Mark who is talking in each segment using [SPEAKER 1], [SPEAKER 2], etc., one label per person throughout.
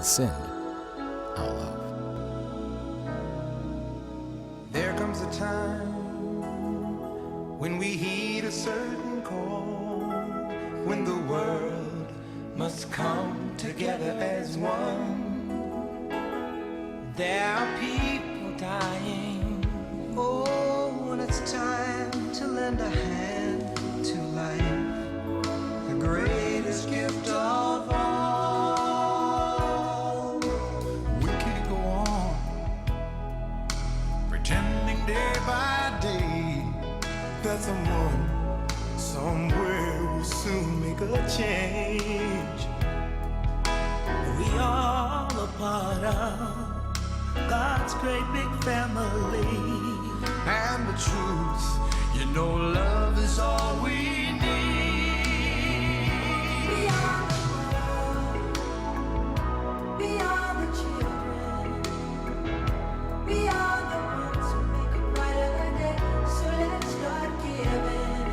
[SPEAKER 1] Send our love.
[SPEAKER 2] There comes a time when we heed a certain call, when the world must come together as one. There are people dying. Oh, when it's time to lend a hand to life, the greatest gift of all. We can't go on pretending day by day that someone somewhere will soon make a change. We all a part of God's great big family. And the truth, you know, love is all we need. We are the world. We are the children. We are the ones who make a brighter day. So let's start giving.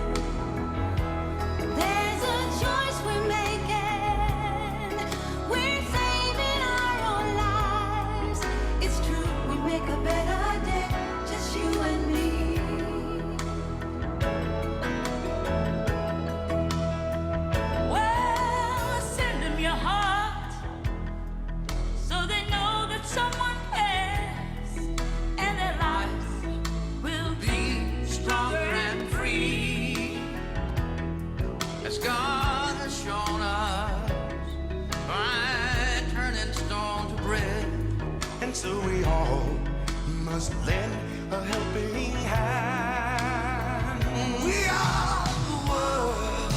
[SPEAKER 2] There's a choice we're making. We're saving our own lives. It's true, we make a better day, just you and me. Well, send them your heart so they know that someone cares, and their lives will be stronger and free, as God has shown us by turning stone to bread. And so we all must lend a helping hand. We are the world.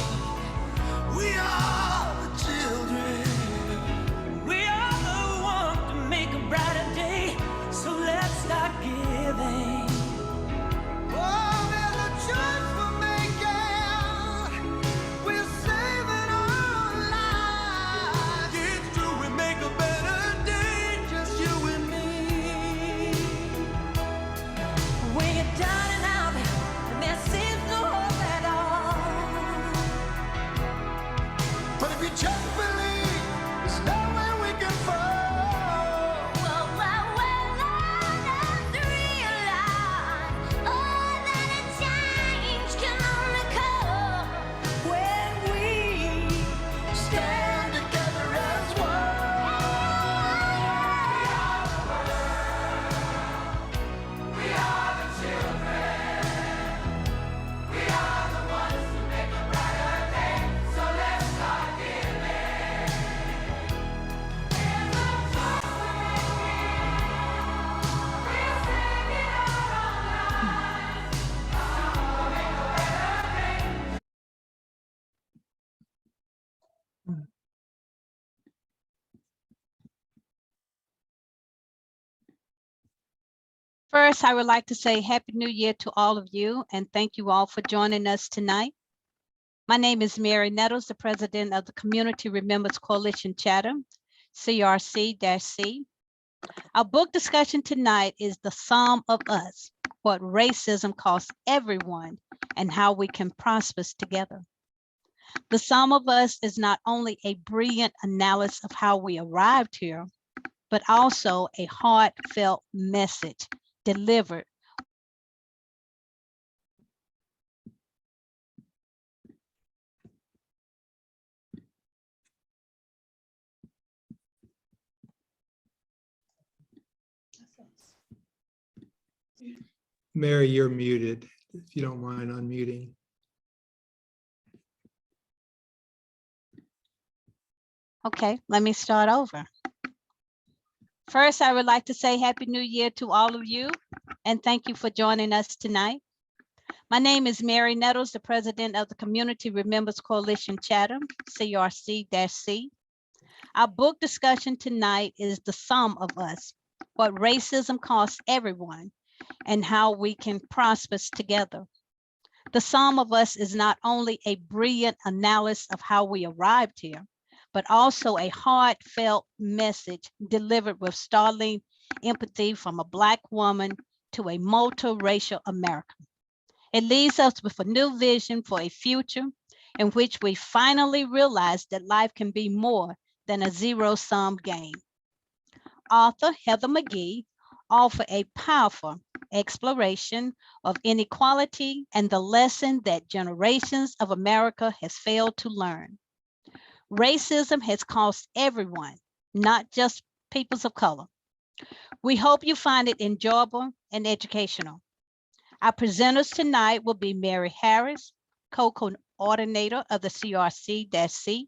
[SPEAKER 2] We are the children. We are the ones to make a brighter day. So let's start giving. Oh, there's a choice we're making. We're saving our lives. It's true, we make a better day, just you and me. When you're down and out, and there seems no hope at all. But if you just believe, there's nowhere we can fall. Well, let's realize, oh, that a change can only come when we stand together as one. We are the children. We are the ones who make a brighter day. So let's start giving. There's a choice we're making. We're saving our own lives. We'll make a better day.
[SPEAKER 3] First, I would like to say Happy New Year to all of you, and thank you all for joining us tonight. My name is Mary Nettles, the president of the Community Remembrance Coalition Chatham, CRC-C. Our book discussion tonight is The Sum of Us, What Racism Costs Everyone and How We Can Prosper Together. The Sum of Us is not only a brilliant analysis of how we arrived here, but also a heartfelt message delivered
[SPEAKER 4] Mary, you're muted, if you don't mind unmuting.
[SPEAKER 3] Okay, let me start over. First, I would like to say Happy New Year to all of you, and thank you for joining us tonight. My name is Mary Nettles, the president of the Community Remembrance Coalition Chatham, CRC-C. Our book discussion tonight is The Sum of Us, What Racism Costs Everyone and How We Can Prosper Together. The Sum of Us is not only a brilliant analysis of how we arrived here, but also a heartfelt message delivered with startling empathy from a Black woman to a multiracial America. It leaves us with a new vision for a future in which we finally realize that life can be more than a zero-sum game. author Heather McGee offer a powerful exploration of inequality and the lesson that generations of America has failed to learn. Racism has cost everyone, not just peoples of color. We hope you find it enjoyable and educational. Our presenters tonight will be Mary Harris, co-coordinator of the CRC-C,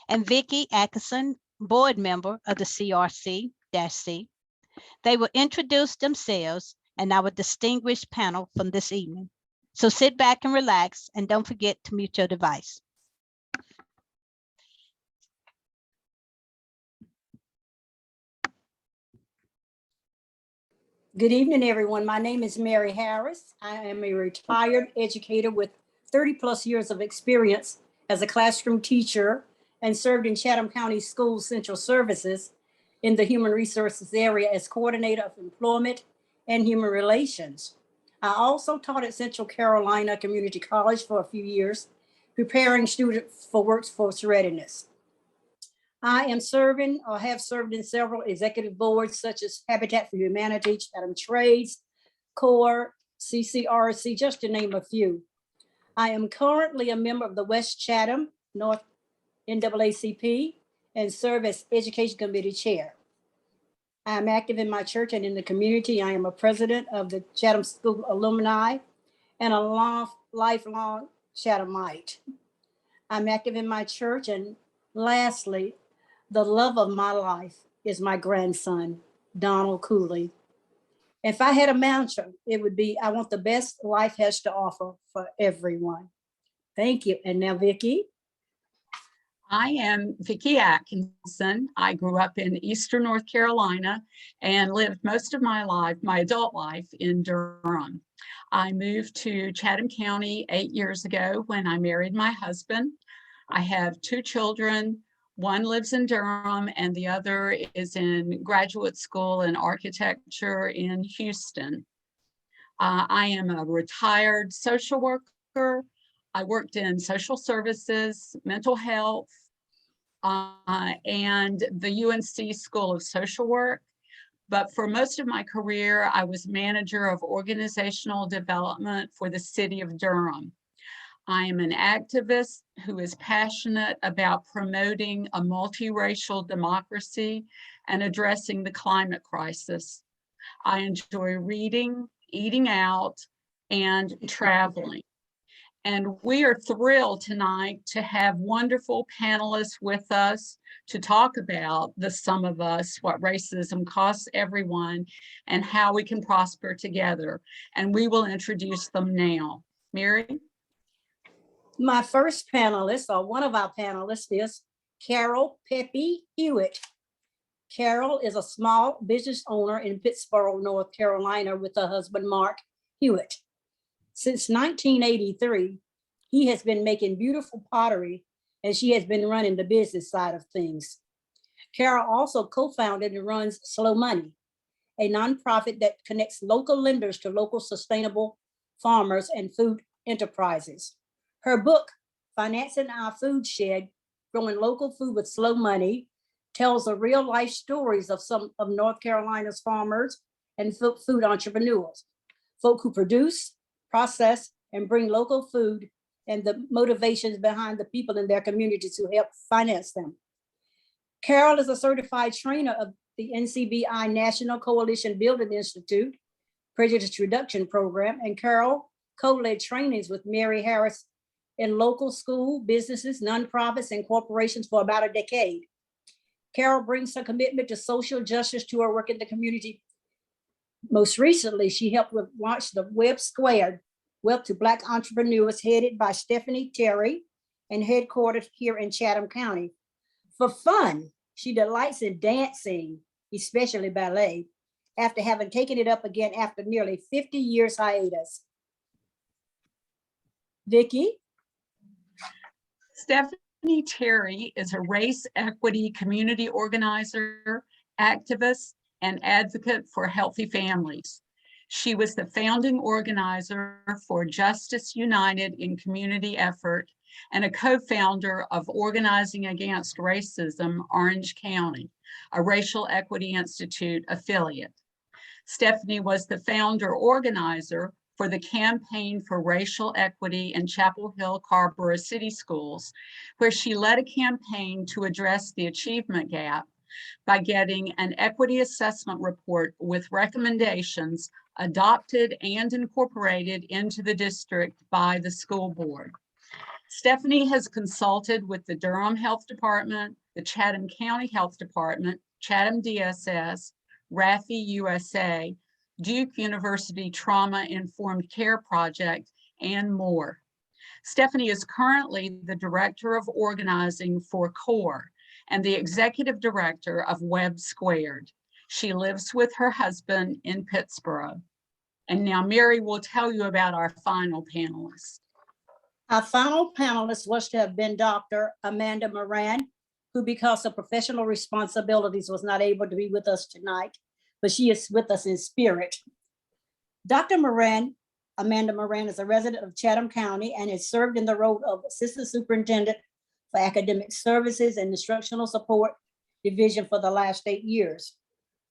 [SPEAKER 3] and Vicki Atkinson, board member of the CRC-C. They will introduce themselves and our distinguished panel from this evening. So sit back and relax, and don't forget to mute your device.
[SPEAKER 5] Good evening, everyone. My name is Mary Harris. I am a retired educator with 30+ years of experience as a classroom teacher and served in Chatham County Schools Central Services in the human resources area as coordinator of employment and human relations. I also taught at Central Carolina Community College for a few years, preparing students for workforce readiness. I am serving or have served in several executive boards such as Habitat for Humanity, Chatham Trades, CORE, CCRC, just to name a few. I am currently a member of the West Chatham North NAACP and serve as Education Committee Chair. I am active in my church and in the community. I am a president of the Chatham School Alumni and a lifelong Chathamite. I'm active in my church, and lastly, the love of my life is my grandson, Donald Cooley. If I had a mantra, it would be, I want the best life has to offer for everyone. Thank you. And now, Vicki.
[SPEAKER 6] I am Vicki Atkinson. I grew up in Eastern North Carolina and lived most of my life, my adult life, in Durham. I moved to Chatham County 8 years ago when I married my husband. I have 2 children. One lives in Durham and the other is in graduate school in architecture in Houston. I am a retired social worker. I worked in social services, mental health, and the UNC School of Social Work. But for most of my career, I was manager of organizational development for the city of Durham. I am an activist who is passionate about promoting a multiracial democracy and addressing the climate crisis. I enjoy reading, eating out, and traveling. And we are thrilled tonight to have wonderful panelists with us to talk about the sum of us, what racism costs everyone, and how we can prosper together. And we will introduce them now. Mary?
[SPEAKER 5] My first panelist, or one of our panelists, is Carol Pepe Hewitt. Carol is a small business owner in Pittsboro, North Carolina, with her husband, Mark Hewitt. Since 1983, he has been making beautiful pottery, and she has been running the business side of things. Carol also co-founded and runs Slow Money, a nonprofit that connects local lenders to local sustainable farmers and food enterprises. Her book, Financing Our Food Shed, Growing Local Food with Slow Money, tells the real life stories of some of North Carolina's farmers and food entrepreneurs, folk who produce, process, and bring local food, and the motivations behind the people in their communities who help finance them. Carol is a certified trainer of the NCBI National Coalition Building Institute Prejudice Reduction Program, and Carol co-led trainings with Mary Harris in local school, businesses, nonprofits, and corporations for about a decade. Carol brings her commitment to social justice to her work in the community. Most recently, she helped launch the Web Squared, Wealth to Black Entrepreneurs, headed by Stephanie Terry and headquartered here in Chatham County. For fun, she delights in dancing, especially ballet, after having taken it up again after nearly 50 years hiatus. Vicki?
[SPEAKER 6] Stephanie Terry is a race equity community organizer, activist, and advocate for healthy families. She was the founding organizer for Justice United in Community Effort and a co-founder of Organizing Against Racism Orange County, a Racial Equity Institute affiliate. Stephanie was the founder organizer for the Campaign for Racial Equity in Chapel Hill Carrboro City Schools, where she led a campaign to address the achievement gap by getting an equity assessment report with recommendations adopted and incorporated into the district by the school board. Stephanie has consulted with the Durham Health Department, the Chatham County Health Department, Chatham DSS, RAFI USA, Duke University Trauma Informed Care Project, and more. Stephanie is currently the Director of Organizing for CORE and the Executive Director of Web Squared. She lives with her husband in Pittsburgh. And now Mary will tell you about our final panelist.
[SPEAKER 5] Our final panelist was to have been Dr. Amanda Moran, who because of professional responsibilities was not able to be with us tonight, but she is with us in spirit. Dr. Moran, Amanda Moran, is a resident of Chatham County and has served in the role of Assistant Superintendent for Academic Services and Instructional Support Division for the last 8 years.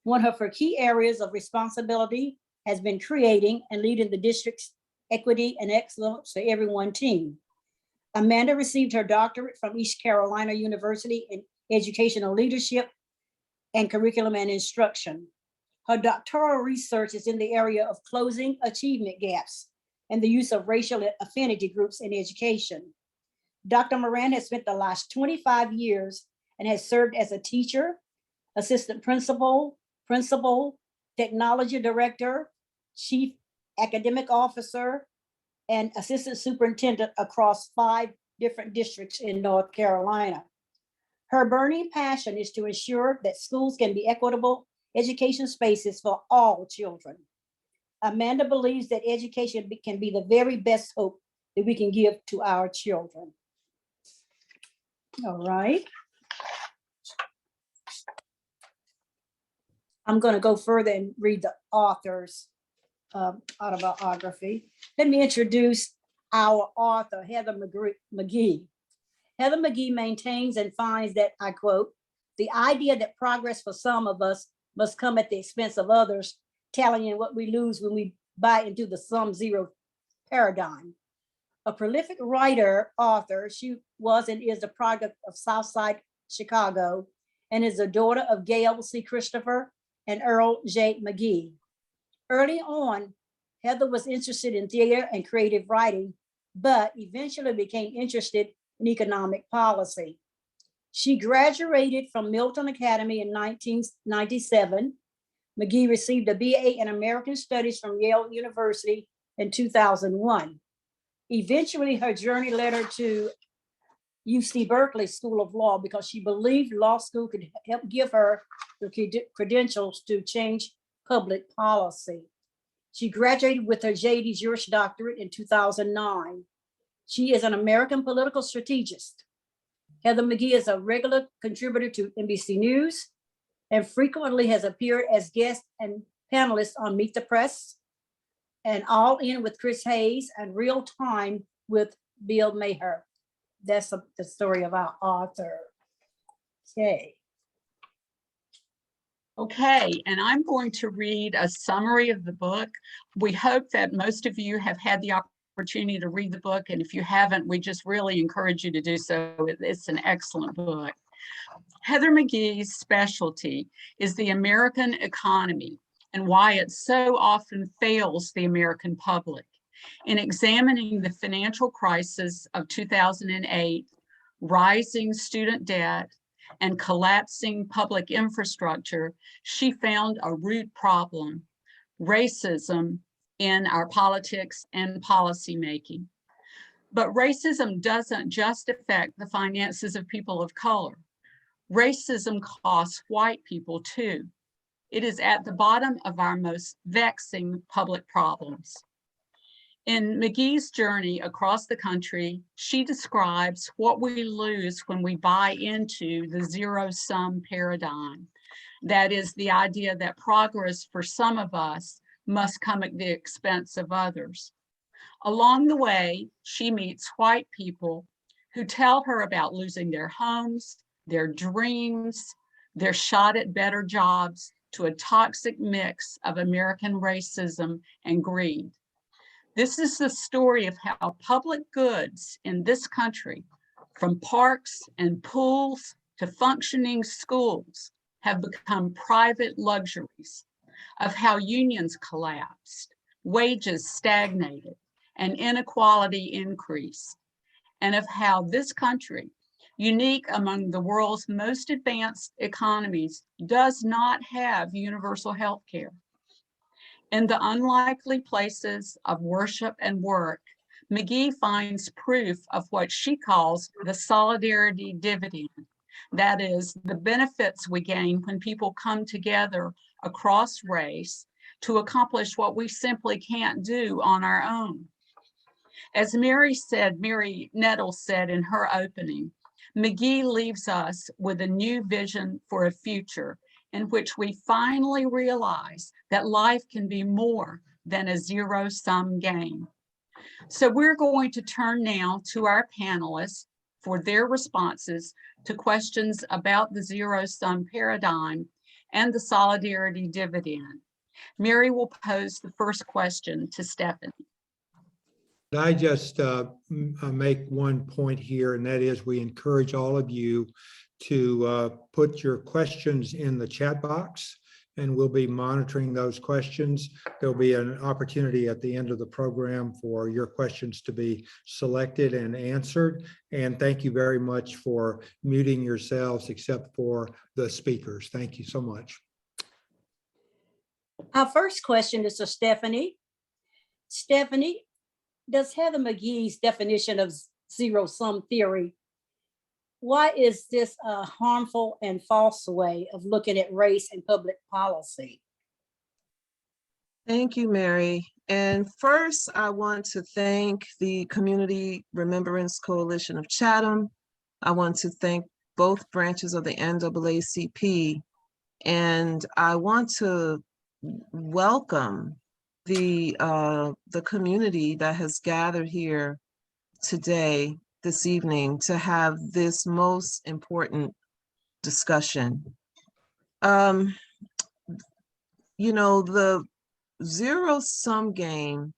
[SPEAKER 5] One of her key areas of responsibility has been creating and leading the district's Equity and Excellence for Everyone team. Amanda received her doctorate from East Carolina University in Educational Leadership and Curriculum and Instruction. Her doctoral research is in the area of closing achievement gaps and the use of racial affinity groups in education. Dr. Moran has spent the last 25 years and has served as a teacher, assistant principal, technology director, chief academic officer, and assistant superintendent across 5 different districts in North Carolina. Her burning passion is to ensure that schools can be equitable education spaces for all children. Amanda believes that education can be the very best hope that we can give to our children. All right. I'm going to go further and read the author's autobiography. Let me introduce our author, Heather McGee. Heather McGee maintains and finds that, I quote, "The idea that progress for some of us must come at the expense of others, tallying what we lose when we buy into the sum zero paradigm." A prolific writer, author, she was and is the product of Southside Chicago and is the daughter of Gail C. Christopher and Earl J. McGee. Early on, Heather was interested in theater and creative writing, but eventually became interested in economic policy. She graduated from Milton Academy in 1997. McGee received a BA in American Studies from Yale University in 2001. Eventually, her journey led her to UC Berkeley School of Law because she believed law school could help give her the credentials to change public policy. She graduated with her JD Juris Doctorate in 2009. She is an American political strategist. Heather McGee is a regular contributor to NBC News and frequently has appeared as guest and panelist on Meet the Press and All In with Chris Hayes and Real Time with Bill Maher. That's the story of our author. Okay.
[SPEAKER 6] Okay, and I'm going to read a summary of the book. We hope that most of you have had the opportunity to read the book, and if you haven't, we just really encourage you to do so. It's an excellent book. Heather McGee's specialty is the American economy and why it so often fails the American public. In examining the financial crisis of 2008, rising student debt, and collapsing public infrastructure, she found a root problem: racism in our politics and policymaking. But racism doesn't just affect the finances of people of color. Racism costs white people too. It is at the bottom of our most vexing public problems. In McGee's journey across the country, she describes what we lose when we buy into the zero-sum paradigm. That is the idea that progress for some of us must come at the expense of others. Along the way, she meets white people who tell her about losing their homes, their dreams, their shot at better jobs to a toxic mix of American racism and greed. This is the story of how public goods in this country, from parks and pools to functioning schools, have become private luxuries, of how unions collapsed, wages stagnated, and inequality increased, and of how this country, unique among the world's most advanced economies, does not have universal health care. In the unlikely places of worship and work, McGee finds proof of what she calls the solidarity dividend. That is, the benefits we gain when people come together across race to accomplish what we simply can't do on our own. As Mary Nettles said in her opening, McGee leaves us with a new vision for a future in which we finally realize that life can be more than a zero-sum game. So we're going to turn now to our panelists for their responses to questions about the zero-sum paradigm and the solidarity dividend. Mary will pose the first question to Stephanie.
[SPEAKER 4] I just make one point here, and that is we encourage all of you to put your questions in the chat box, and we'll be monitoring those questions. There'll be an opportunity at the end of the program for your questions to be selected and answered. And thank you very much for muting yourselves except for the speakers. Thank you so much.
[SPEAKER 5] Our first question is to Stephanie. Stephanie, does Heather McGee's definition of zero-sum theory, why is this a harmful and false way of looking at race and public policy?
[SPEAKER 7] Thank you, Mary. And first, I want to thank the Community Remembrance Coalition of Chatham. I want to thank both branches of the NAACP. And I want to welcome the community that has gathered here today, this evening, to have this most important discussion. You know, the zero-sum game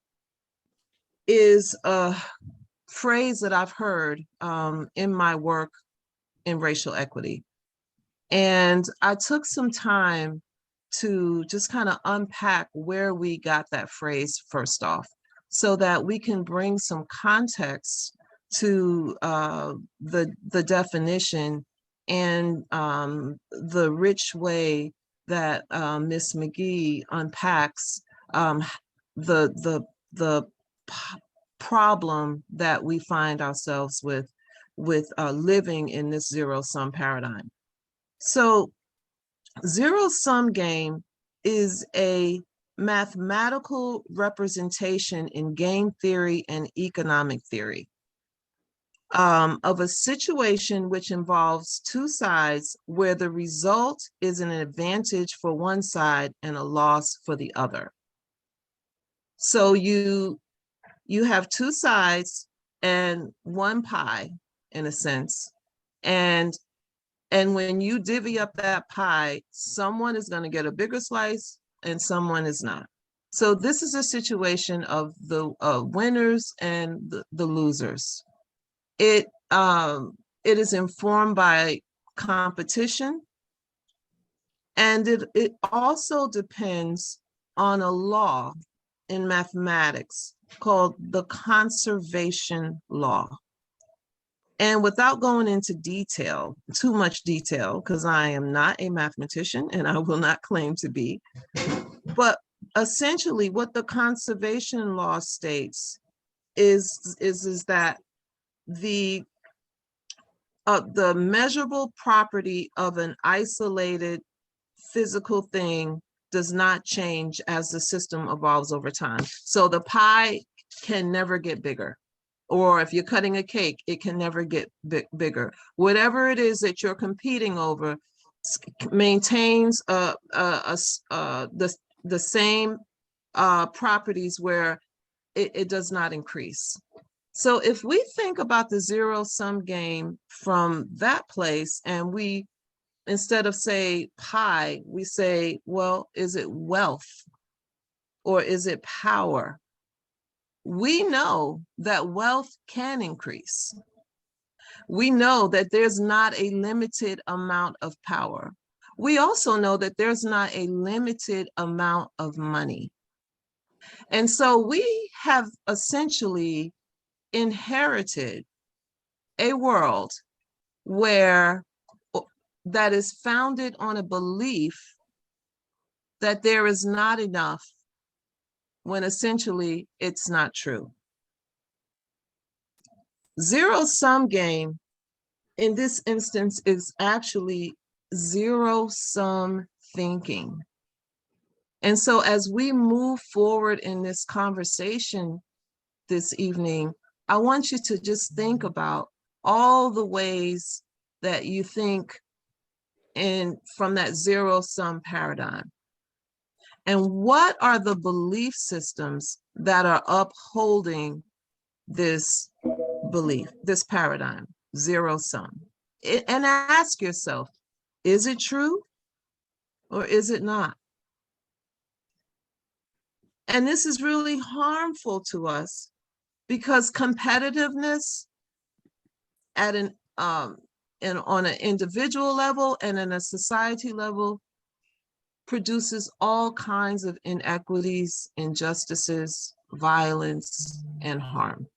[SPEAKER 7] is a phrase that I've heard in my work in racial equity. And I took some time to just kind of unpack where we got that phrase first off, so that we can bring some context to the definition and the rich way that Ms. McGee unpacks the problem that we find ourselves with living in this zero-sum paradigm. So zero-sum game is a mathematical representation in game theory and economic theory of a situation which involves two sides where the result is an advantage for one side and a loss for the other. So you have two sides and one pie, in a sense, and when you divvy up that pie, someone is going to get a bigger slice and someone is not. So this is a situation of the winners and the losers. It is informed by competition, and it also depends on a law in mathematics called the conservation law. And without going into detail, too much detail, because I am not a mathematician and I will not claim to be, but essentially what the conservation law states is that the measurable property of an isolated physical thing does not change as the system evolves over time. So the pie can never get bigger. Or if you're cutting a cake, it can never get bigger. Whatever it is that you're competing over maintains the same properties where it does not increase. So if we think about the zero-sum game from that place, and we, instead of say pie, we say, well, is it wealth or is it power? We know that wealth can increase. We know that there's not a limited amount of power. We also know that there's not a limited amount of money. And so we have essentially inherited a world where that is founded on a belief that there is not enough, when essentially it's not true. Zero-sum game in this instance is actually zero-sum thinking. And so as we move forward in this conversation this evening, I want you to just think about all the ways that you think from that zero-sum paradigm. And what are the belief systems that are upholding this belief, this paradigm, zero-sum? And ask yourself, is it true or is it not? And this is really harmful to us because competitiveness at on an individual level and in a society level produces all kinds of inequities, injustices, violence, and harm.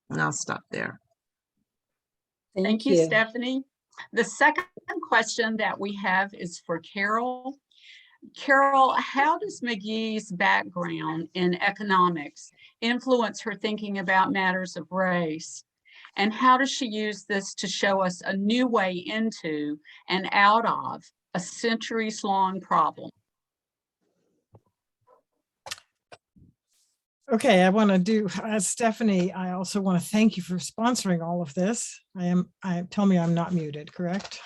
[SPEAKER 7] And I'll stop there.
[SPEAKER 6] Thank you, Stephanie. The second question that we have is for Carol. Carol, how does McGee's background in economics influence her thinking about matters of race? And how does she use this to show us a new way into and out of a centuries-long problem?
[SPEAKER 8] Okay, I want to do, as Stephanie, I also want to thank you for sponsoring all of this. Tell me I'm not muted, correct?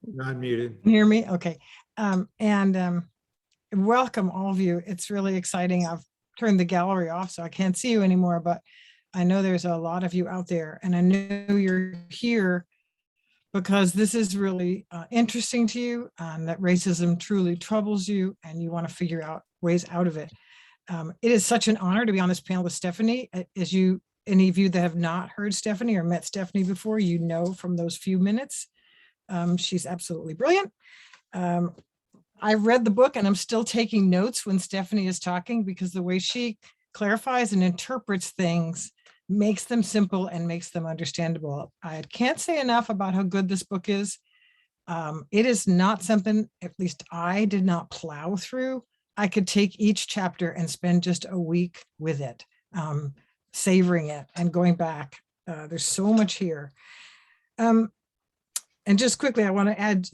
[SPEAKER 4] Not muted.
[SPEAKER 8] Can you hear me? Okay. Welcome all of you. It's really exciting. I've turned the gallery off, so I can't see you anymore, but I know there's a lot of you out there, and I know you're here because this is really interesting to you, and that racism truly troubles you, and you want to figure out ways out of it. It is such an honor to be on this panel with Stephanie. As you, any of you that have not heard Stephanie or met Stephanie before, you know from those few minutes, she's absolutely brilliant. I read the book and I'm still taking notes when Stephanie is talking, because the way she clarifies and interprets things makes them simple and makes them understandable. I can't say enough about how good this book is. It is not something, at least I did not plow through. I could take each chapter and spend just a week with it, savoring it and going back. There's so much here. And just quickly, I want to add,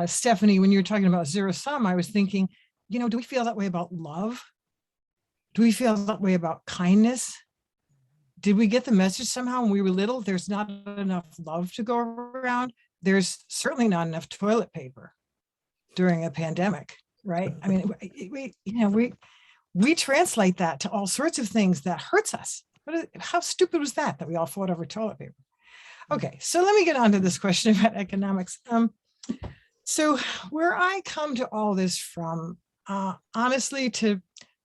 [SPEAKER 8] Stephanie, when you were talking about zero sum, I was thinking, you know, do we feel that way about love? Do we feel that way about kindness? Did we get the message somehow when we were little? There's not enough love to go around. There's certainly not enough toilet paper during a pandemic, right? I mean, we translate that to all sorts of things that hurts us. How stupid was that we all fought over toilet paper? Okay, so let me get on to this question about economics. So where I come to all this from, honestly, to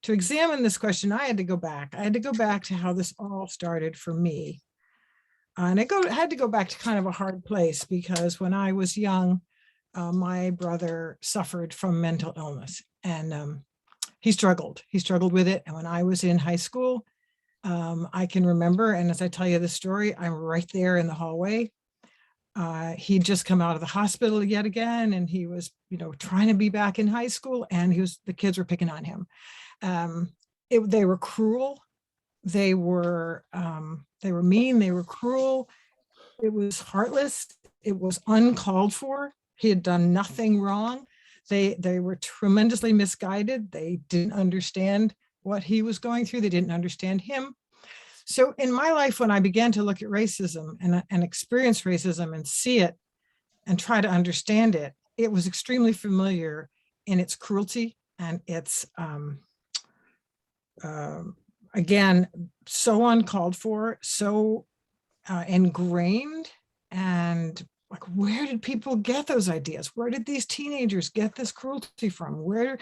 [SPEAKER 8] examine this question, I had to go back. I had to go back to how this all started for me. And I had to go back to kind of a hard place, because when I was young, my brother suffered from mental illness, and he struggled with it. And when I was in high school, I can remember, and as I tell you the story, I'm right there in the hallway. He'd just come out of the hospital yet again, and he was, trying to be back in high school, and the kids were picking on him. They were cruel. They were mean. They were cruel. It was heartless. It was uncalled for. He had done nothing wrong. They were tremendously misguided. They didn't understand what he was going through. They didn't understand him. So in my life, when I began to look at racism and experience racism and see it and try to understand it, it was extremely familiar in its cruelty and its again, so uncalled for, so ingrained. And like, where did people get those ideas? Where did these teenagers get this cruelty from? Where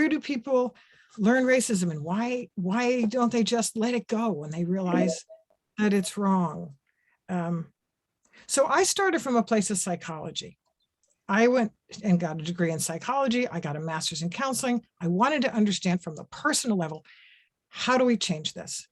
[SPEAKER 8] do people learn racism, and why don't they just let it go when they realize that it's wrong? So I started from a place of psychology. I went and got a degree in psychology. I got a master's in counseling. I wanted to understand from the personal level, how do we change this?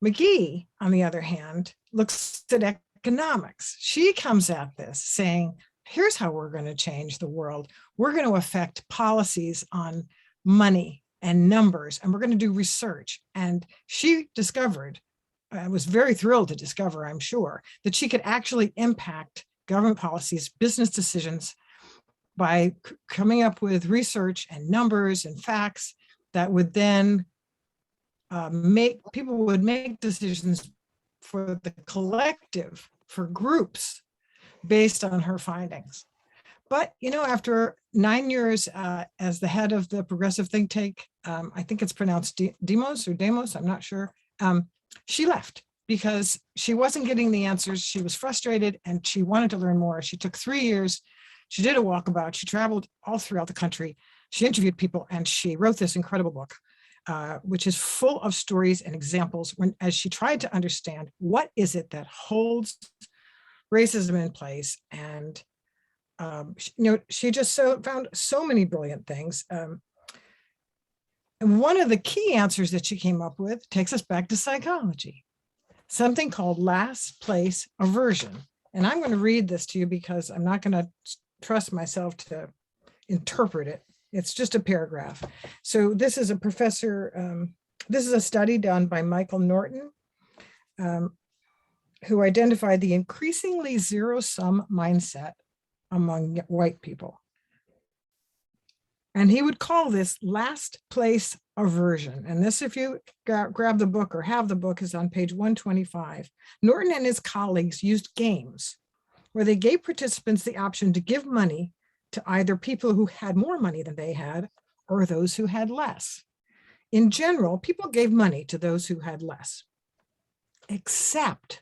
[SPEAKER 8] McGee, on the other hand, looks at economics. She comes at this saying, here's how we're going to change the world. We're going to affect policies on money and numbers, and we're going to do research. And she discovered, I was very thrilled to discover, I'm sure, that she could actually impact government policies, business decisions by coming up with research and numbers and facts that would then people would make decisions for the collective, for groups, based on her findings. But, you know, after 9 years as the head of the progressive think tank, I think it's pronounced Demos, I'm not sure, she left because she wasn't getting the answers. She was frustrated and she wanted to learn more. She took 3 years. She did a walkabout. She traveled all throughout the country. She interviewed people and she wrote this incredible book, which is full of stories and examples as she tried to understand what is it that holds racism in place. And she just found so many brilliant things. And one of the key answers that she came up with takes us back to psychology, something called last place aversion. And I'm going to read this to you because I'm not going to trust myself to interpret it. It's just a paragraph. So this is a professor, this is a study done by Michael Norton, who identified the increasingly zero-sum mindset among white people. And he would call this last place aversion. And this, if you grab the book or have the book, is on page 125. Norton and his colleagues used games where they gave participants the option to give money to either people who had more money than they had or those who had less. In general, people gave money to those who had less, except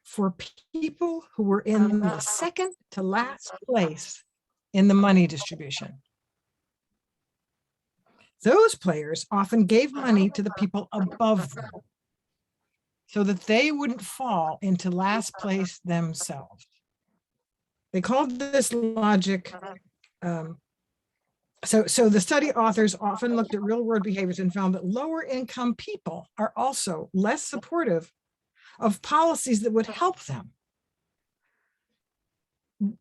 [SPEAKER 8] for people who were in the second to last place in the money distribution. Those players often gave money to the people above them so that they wouldn't fall into last place themselves. They called this logic. So the study authors often looked at real world behaviors and found that lower income people are also less supportive of policies that would help them.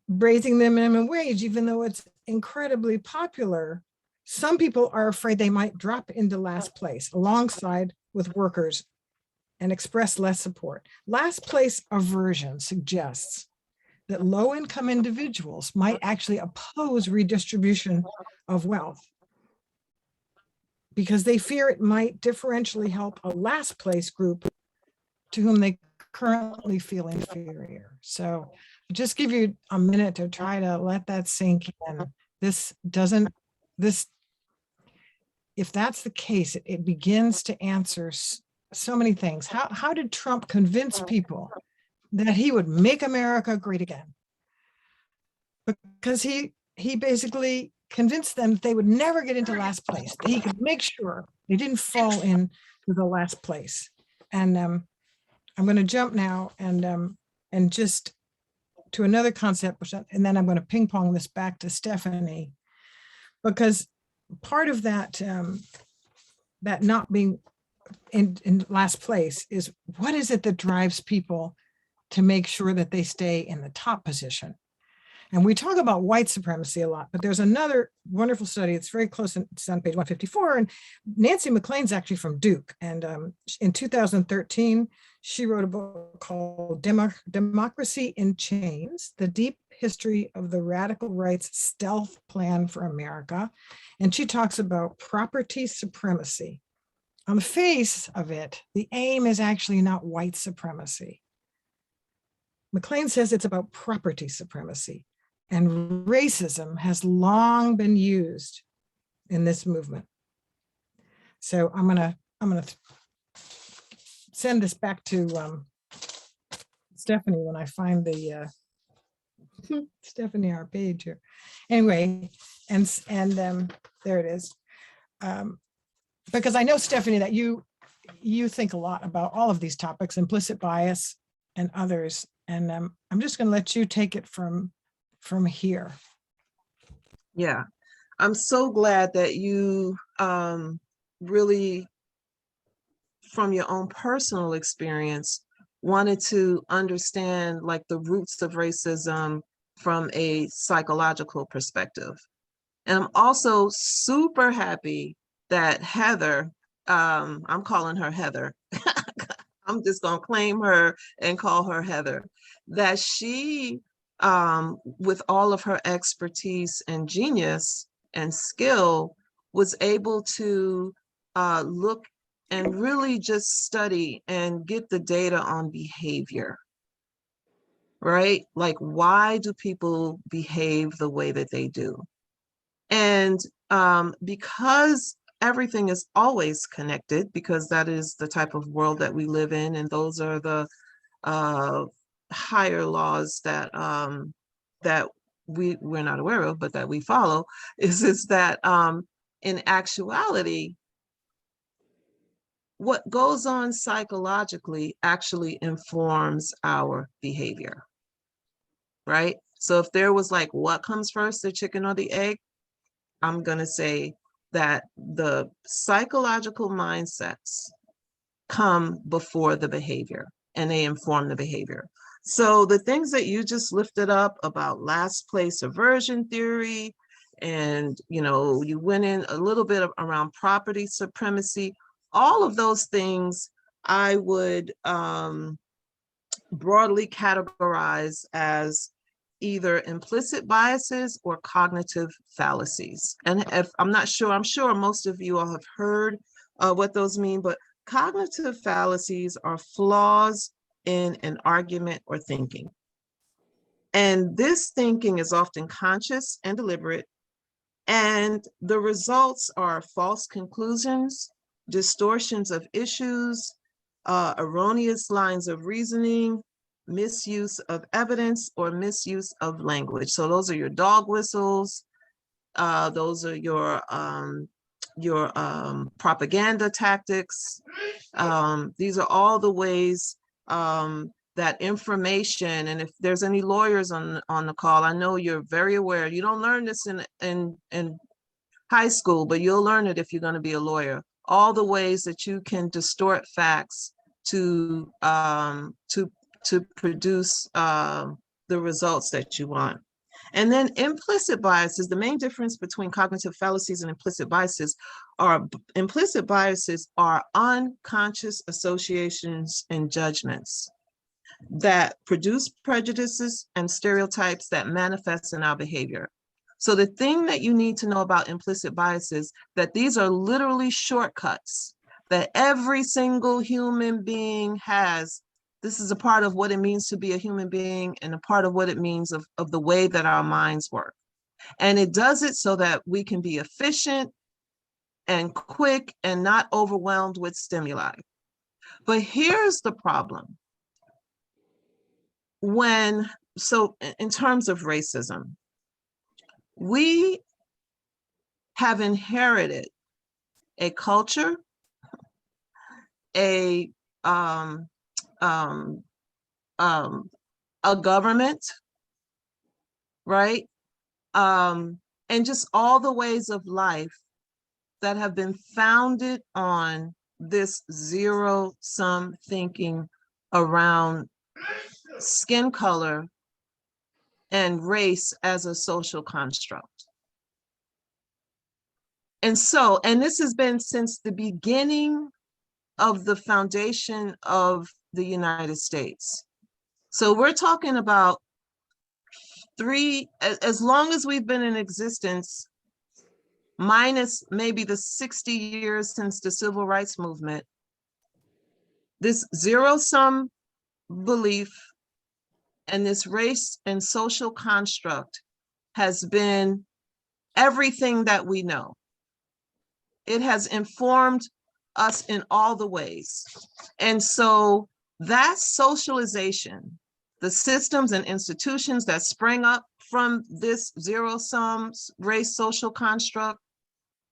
[SPEAKER 8] Raising the minimum wage, even though it's incredibly popular, some people are afraid they might drop into last place alongside with workers and express less support. Last place aversion suggests that low-income individuals might actually oppose redistribution of wealth because they fear it might differentially help a last place group to whom they currently feel inferior. So just give you a minute to try to let that sink in. If that's the case, it begins to answer so many things. How did Trump convince people that he would make America great again? Because he basically convinced them that they would never get into last place. That he could make sure they didn't fall into the last place. And I'm going to jump now and just to another concept, and then I'm going to ping pong this back to Stephanie, because part of that that not being in last place is, what is it that drives people to make sure that they stay in the top position? And we talk about white supremacy a lot, but there's another wonderful study. It's very close. It's on page 154. And Nancy McLean's actually from Duke. And in 2013, she wrote a book called Democracy in Chains, The Deep History of the Radical Right's Stealth Plan for America. And she talks about property supremacy. On the face of it, the aim is actually not white supremacy. McLean says it's about property supremacy. And racism has long been used in this movement. So I'm gonna send this back to Stephanie when I find the Stephanie, our page here. Anyway, and there it is. Because I know, Stephanie, that you think a lot about all of these topics, implicit bias and others. And I'm just going to let you take it from here.
[SPEAKER 7] Yeah, I'm so glad that you really, from your own personal experience, wanted to understand like the roots of racism from a psychological perspective. And I'm also super happy that Heather, I'm calling her Heather. I'm just gonna claim her and call her Heather, that she, with all of her expertise and genius and skill, was able to look and really just study and get the data on behavior, right? Like, why do people behave the way that they do? And because everything is always connected, because that is the type of world that we live in, and those are the higher laws that that we're not aware of, but that we follow, is that in actuality, what goes on psychologically actually informs our behavior, right? So if there was like, what comes first, the chicken or the egg? I'm going to say that the psychological mindsets come before the behavior, and they inform the behavior. So the things that you just lifted up about last place aversion theory, and you went in a little bit around property supremacy, all of those things I would broadly categorize as either implicit biases or cognitive fallacies. And if I'm not sure, I'm sure most of you all have heard what those mean, but cognitive fallacies are flaws in an argument or thinking. And this thinking is often conscious and deliberate, and the results are false conclusions, distortions of issues, erroneous lines of reasoning, misuse of evidence, or misuse of language. So those are your dog whistles. Those are your propaganda tactics. These are all the ways that information, and if there's any lawyers on the call, I know you're very aware. You don't learn this in high school, but you'll learn it if you're going to be a lawyer. All the ways that you can distort facts to produce the results that you want. And then implicit biases, the main difference between cognitive fallacies and implicit biases are unconscious associations and judgments that produce prejudices and stereotypes that manifest in our behavior. So the thing that you need to know about implicit biases, that these are literally shortcuts that every single human being has. This is a part of what it means to be a human being, and a part of what it means of the way that our minds work. And it does it so that we can be efficient and quick and not overwhelmed with stimuli. But here's the problem. So in terms of racism, we have inherited a culture, a government, right? And just all the ways of life that have been founded on this zero-sum thinking around skin color and race as a social construct. And this has been since the beginning of the foundation of the United States. So we're talking about as long as we've been in existence, minus maybe the 60 years since the Civil Rights Movement, this zero-sum belief and this race and social construct has been everything that we know. It has informed us in all the ways. And so that socialization, the systems and institutions that spring up from this zero-sum race social construct,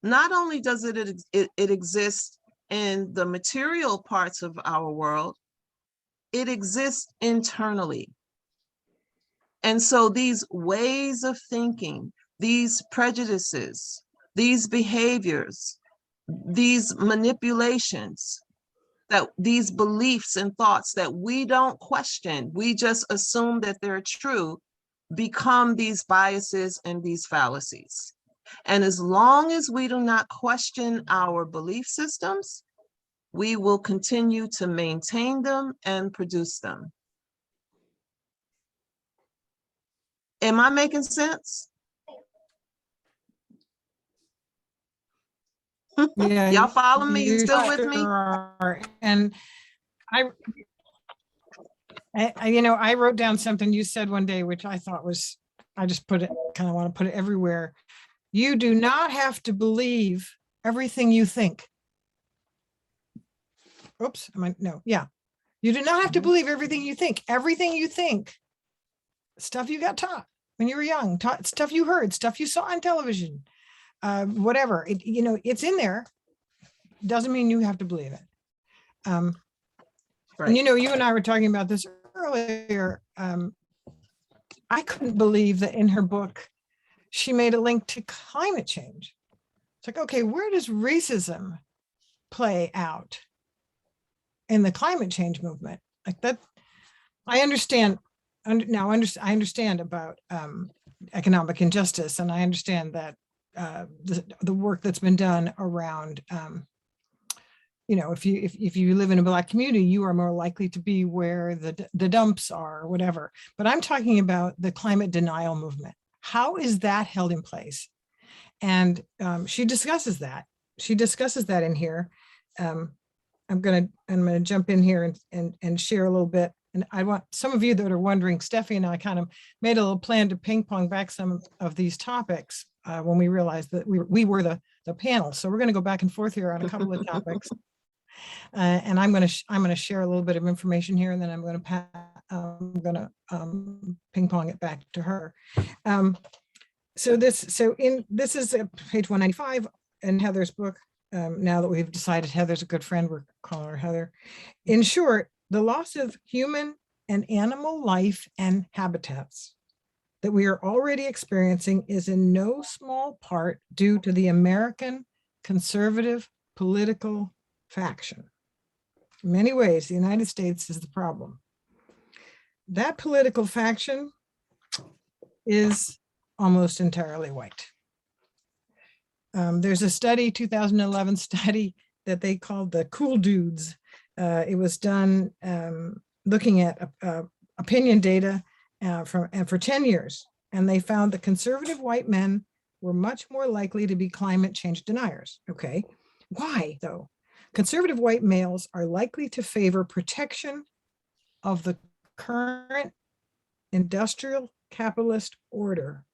[SPEAKER 7] not only does it exist in the material parts of our world, it exists internally. And so these ways of thinking, these prejudices, these behaviors, these manipulations, that these beliefs and thoughts that we don't question, we just assume that they're true, become these biases and these fallacies. And as long as we do not question our belief systems, we will continue to maintain them and produce them. Am I making sense?
[SPEAKER 8] Yeah.
[SPEAKER 7] Y'all follow me? You still with me?
[SPEAKER 8] sure are. And I, you know, I wrote down something you said one day, which I thought was, I just put it, kind of want to put it everywhere. You do not have to believe everything you think. Oops, no, yeah. You do not have to believe everything you think. Everything you think, stuff you got taught when you were young, stuff you heard, stuff you saw on television, whatever, you know, it's in there. Doesn't mean you have to believe it.
[SPEAKER 7] Right.
[SPEAKER 8] And you know, you and I were talking about this earlier. I couldn't believe that in her book, she made a link to climate change. It's like, okay, where does racism play out in the climate change movement? Like that, I understand. Now, I understand about economic injustice, and I understand that the work that's been done around, you know, if you live in a Black community, you are more likely to be where the dumps are, or whatever. But I'm talking about the climate denial movement. How is that held in place? And she discusses that. She discusses that in here. I'm gonna jump in here and share a little bit. And I want some of you that are wondering, Steffi and I kind of made a little plan to ping pong back some of these topics when we realized that we were the panel. So we're going to go back and forth here on a couple of topics. And I'm going to share a little bit of information here, and then I'm going to ping pong it back to her. This is page 195 in Heather's book. Now that we've decided Heather's a good friend, we're calling her Heather. In short, the loss of human and animal life and habitats that we are already experiencing is in no small part due to the American conservative political faction. In many ways, the United States is the problem. That political faction is almost entirely white. There's a study, 2011 study, that they called the Cool Dudes. It was done looking at opinion data for 10 years. And they found that conservative white men were much more likely to be climate change deniers. Okay, why though? Conservative white males are likely to favor protection of the current industrial capitalist order,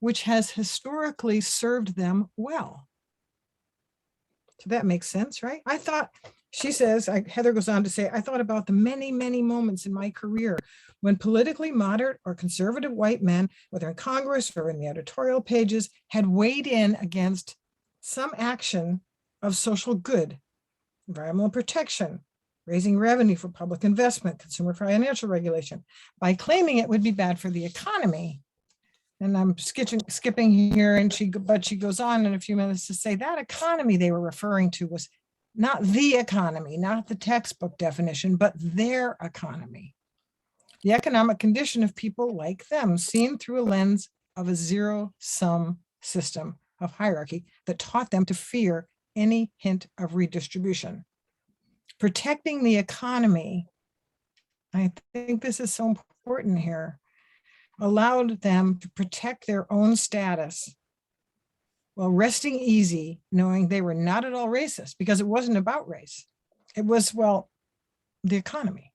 [SPEAKER 8] which has historically served them well. So that makes sense, right? I thought, she says, Heather goes on to say, I thought about the many, many moments in my career when politically moderate or conservative white men, whether in Congress or in the editorial pages, had weighed in against some action of social good, environmental protection, raising revenue for public investment, consumer financial regulation, by claiming it would be bad for the economy. And I'm skipping here, but she goes on in a few minutes to say that economy they were referring to was not the economy, not the textbook definition, but their economy. The economic condition of people like them, seen through a lens of a zero-sum system of hierarchy that taught them to fear any hint of redistribution. Protecting the economy, I think this is so important here, allowed them to protect their own status while resting easy, knowing they were not at all racist, because it wasn't about race. It was, well, the economy.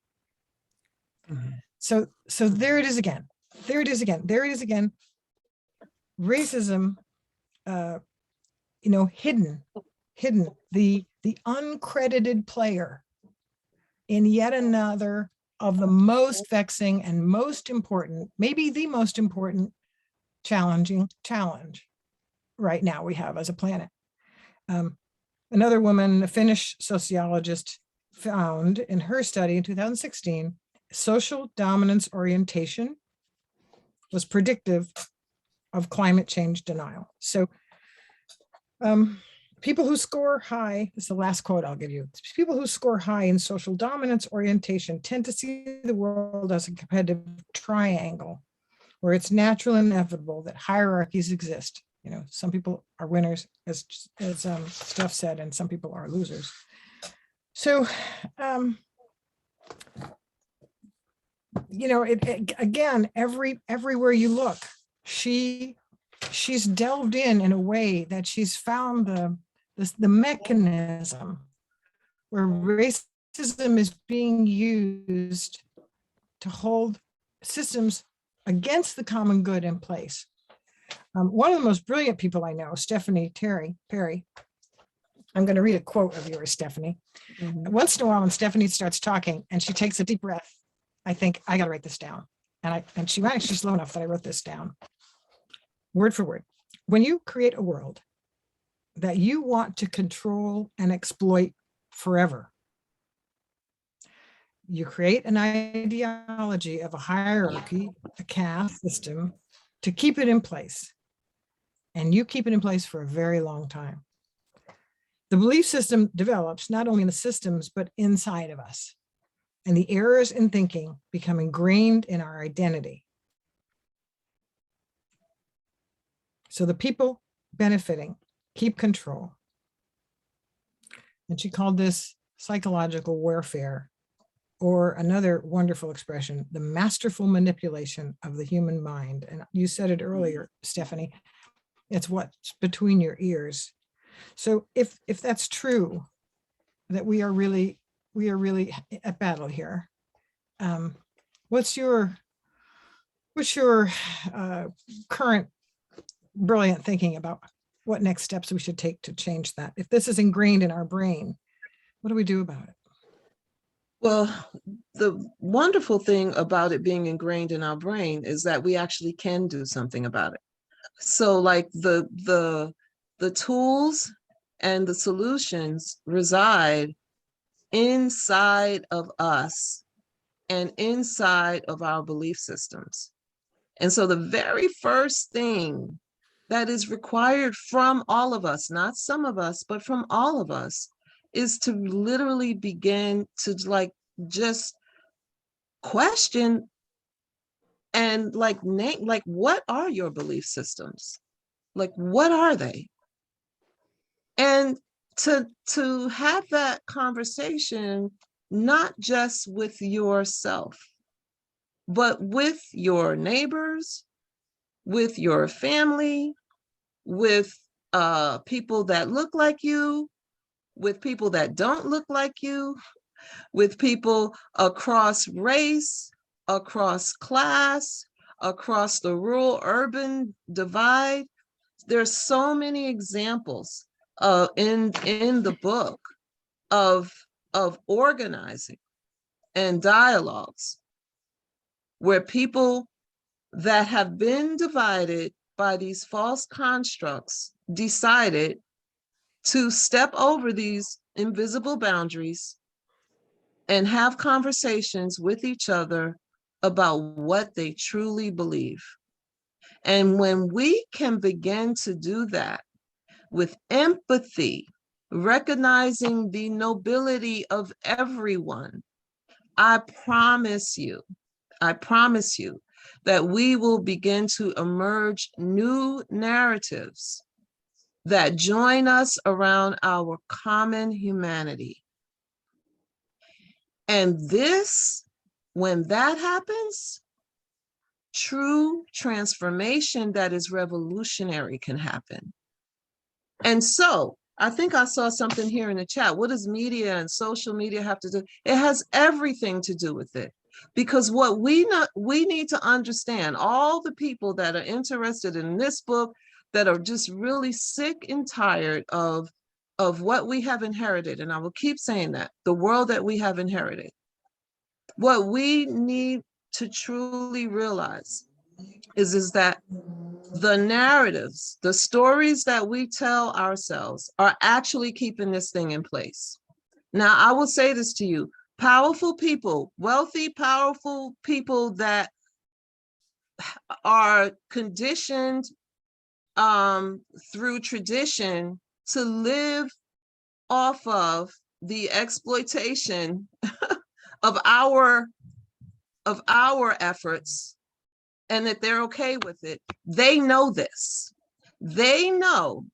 [SPEAKER 8] Mm-hmm. So there it is again. There it is again. There it is again. Racism hidden, the uncredited player in yet another of the most vexing and most important, maybe the most important challenge right now we have as a planet. Another woman, a Finnish sociologist, found in her study in 2016, social dominance orientation was predictive of climate change denial. So people who score high, this is the last quote I'll give you. People who score high in social dominance orientation tend to see the world as a competitive triangle where it's natural and inevitable that hierarchies exist. Some people are winners, as Steph said, and some people are losers. So, again, everywhere you look, she's delved in a way that she's found the mechanism where racism is being used to hold systems against the common good in place. One of the most brilliant people I know, Stephanie Perry. I'm going to read a quote of yours, Stephanie. Once in a while, when Stephanie starts talking and she takes a deep breath, I think I got to write this down. And she's slow enough that I wrote this down, word for word. When you create a world that you want to control and exploit forever, you create an ideology of a hierarchy, a caste system, to keep it in place. And you keep it in place for a very long time. The belief system develops not only in the systems, but inside of us. And the errors in thinking become ingrained in our identity. So the people benefiting keep control. And she called this psychological warfare, or another wonderful expression, the masterful manipulation of the human mind. And you said it earlier, Stephanie, it's what's between your ears. So if that's true, that we are really at battle here, what's your current brilliant thinking about what next steps we should take to change that? If this is ingrained in our brain, what do we do about it?
[SPEAKER 7] Well, the wonderful thing about it being ingrained in our brain is that we actually can do something about it. So like the tools and the solutions reside inside of us and inside of our belief systems. And so the very first thing that is required from all of us, not some of us, but from all of us, is to literally begin to just question and name, what are your belief systems? What are they? And to have that conversation, not just with yourself, but with your neighbors, with your family, with people that look like you, with people that don't look like you, with people across race, across class, across the rural-urban divide. There's so many examples in the book of organizing and dialogues where people that have been divided by these false constructs decided to step over these invisible boundaries and have conversations with each other about what they truly believe. And when we can begin to do that with empathy, recognizing the nobility of everyone, I promise you that we will begin to emerge new narratives that join us around our common humanity. And this, when that happens, true transformation that is revolutionary can happen. And so I think I saw something here in the chat. What does media and social media have to do? It has everything to do with it. Because what we need to understand, all the people that are interested in this book, that are just really sick and tired of what we have inherited. And I will keep saying that, the world that we have inherited. What we need to truly realize is that the narratives, the stories that we tell ourselves are actually keeping this thing in place. Now, I will say this to you, powerful people, wealthy, powerful people that are conditioned through tradition to live off of the exploitation of our efforts, and that they're okay with it. They know this. They know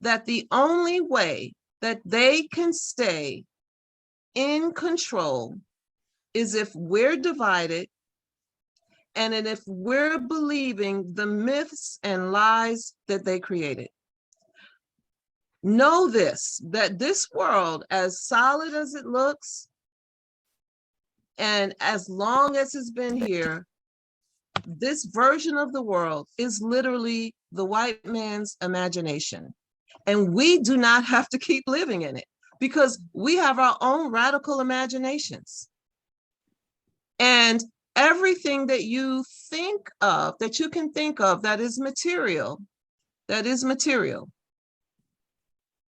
[SPEAKER 7] that the only way that they can stay in control is if we're divided, and then if we're believing the myths and lies that they created. Know this, that this world, as solid as it looks, and as long as it's been here, this version of the world is literally the white man's imagination. And we do not have to keep living in it, because we have our own radical imaginations. And everything that you think of, that you can think of that is material,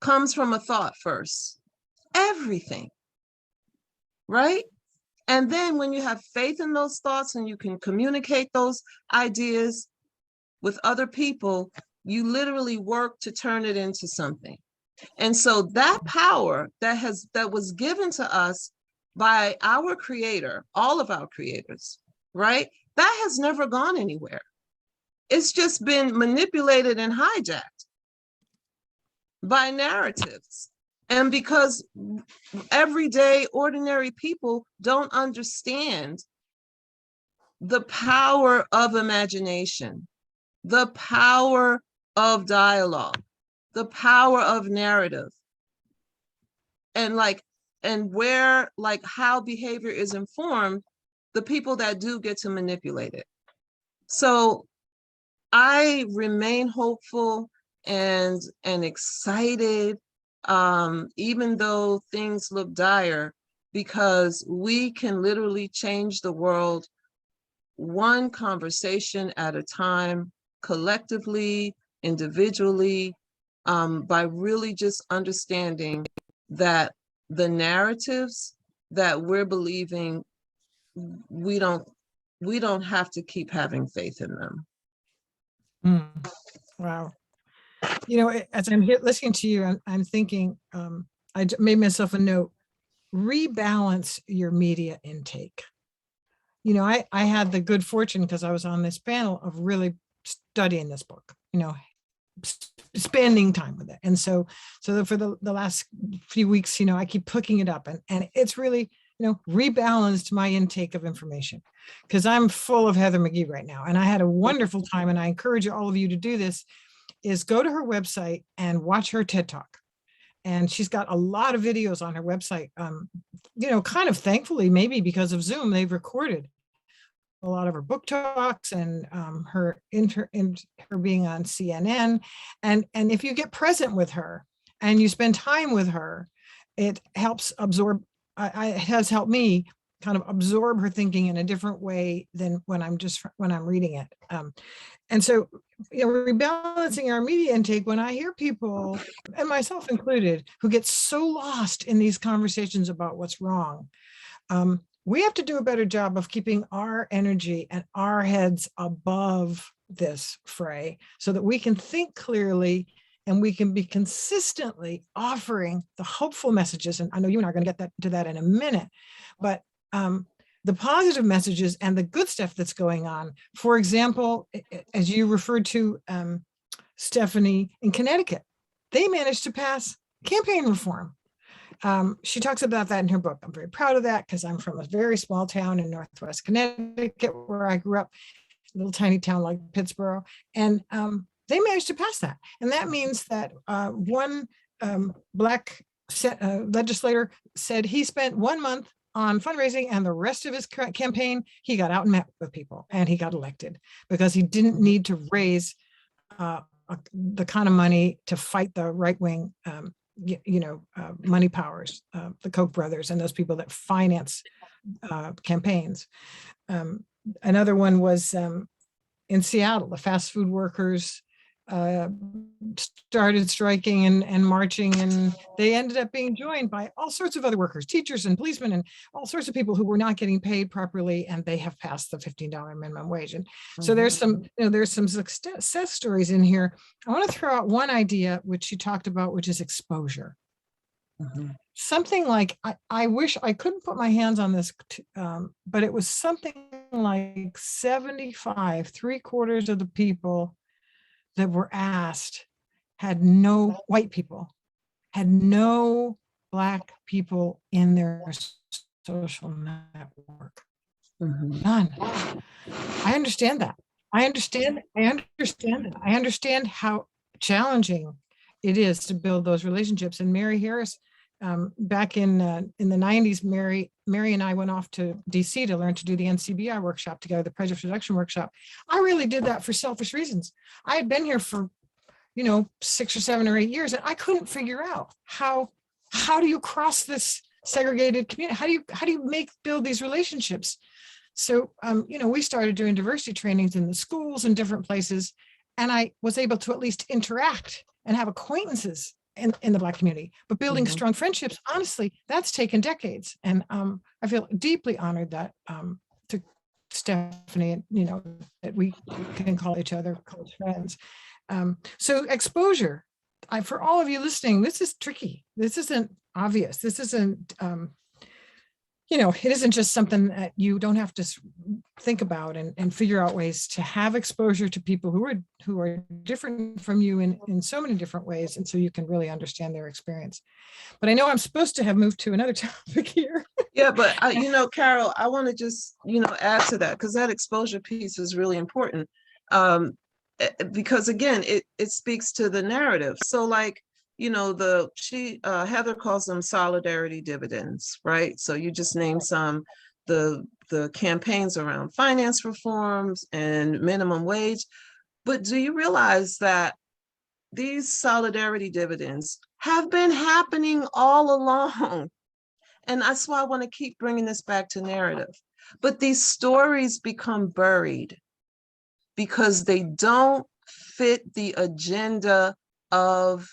[SPEAKER 7] comes from a thought first. Everything, right? And then when you have faith in those thoughts and you can communicate those ideas with other people, you literally work to turn it into something. And so that power that was given to us by our creator, all of our creators, right? That has never gone anywhere. It's just been manipulated and hijacked by narratives. And because everyday ordinary people don't understand the power of imagination, the power of dialogue, the power of narrative, and where how behavior is informed, the people that do get to manipulate it. So I remain hopeful and excited, even though things look dire, because we can literally change the world one conversation at a time, collectively, individually, by really just understanding that the narratives that we're believing, we don't have to keep having faith in them.
[SPEAKER 8] Wow. You know, as I'm listening to you, I'm thinking, I made myself a note, rebalance your media intake. You know, I had the good fortune, because I was on this panel, of really studying this book, you know, spending time with it. And so for the last few weeks, you know, I keep picking it up, and it's really, you know, rebalanced my intake of information, because I'm full of Heather McGee right now. And I had a wonderful time, and I encourage all of you to do this, is go to her website and watch her TED Talk. And she's got a lot of videos on her website. You know, kind of thankfully, maybe because of Zoom, they've recorded a lot of her book talks and her being on CNN. And if you get present with her and you spend time with her, it helps absorb. It has helped me kind of absorb her thinking in a different way than when I'm reading it. And so, you know, rebalancing our media intake, when I hear people, and myself included, who get so lost in these conversations about what's wrong, we have to do a better job of keeping our energy and our heads above this fray, so that we can think clearly and we can be consistently offering the hopeful messages. And I know you and I are going to get to that in a minute, but the positive messages and the good stuff that's going on. For example, as you referred to, Stephanie, in Connecticut, they managed to pass campaign reform. She talks about that in her book. I'm very proud of that, because I'm from a very small town in Northwest Connecticut, where I grew up, a little tiny town like Pittsburgh. And they managed to pass that. And that means that one Black legislator said he spent 1 month on fundraising, and the rest of his campaign, he got out and met with people, and he got elected, because he didn't need to raise the kind of money to fight the right wing, money powers, the Koch brothers and those people that finance campaigns. Another one was in Seattle, the fast food workers started striking and marching, and they ended up being joined by all sorts of other workers, teachers and policemen and all sorts of people who were not getting paid properly, and they have passed the $15 minimum wage. And so there's some success stories in here. I want to throw out one idea which you talked about, which is exposure. Something like, I wish I couldn't put my hands on this, but it was something like 75, 3/4 of the people that were asked had no white people, had no Black people in their social network. None. I understand that. I understand how challenging it is to build those relationships. And Mary Harris, back in the 90s, Mary and I went off to DC to learn to do the NCBI workshop together, the prejudice reduction workshop. I really did that for selfish reasons. I had been here for, 6 or 7 or 8 years, and I couldn't figure out how do you cross this segregated community? How do you build these relationships? So, we started doing diversity trainings in the schools and different places, and I was able to at least interact and have acquaintances in the Black community, but building strong friendships, honestly, that's taken decades. And I feel deeply honored that to Stephanie, that we can call each other close friends. So exposure, for all of you listening, this is tricky. This isn't obvious. This isn't, it isn't just something that you don't have to think about and figure out ways to have exposure to people who are different from you in so many different ways. And so you can really understand their experience. But I know I'm supposed to have moved to another topic here.
[SPEAKER 7] Yeah, but Carol, I want to just, add to that, because that exposure piece is really important. Because again, it speaks to the narrative. So like, Heather calls them solidarity dividends, right? So you just named some, the campaigns around finance reforms and minimum wage. But do you realize that these solidarity dividends have been happening all along? And that's why I want to keep bringing this back to narrative. But these stories become buried because they don't fit the agenda of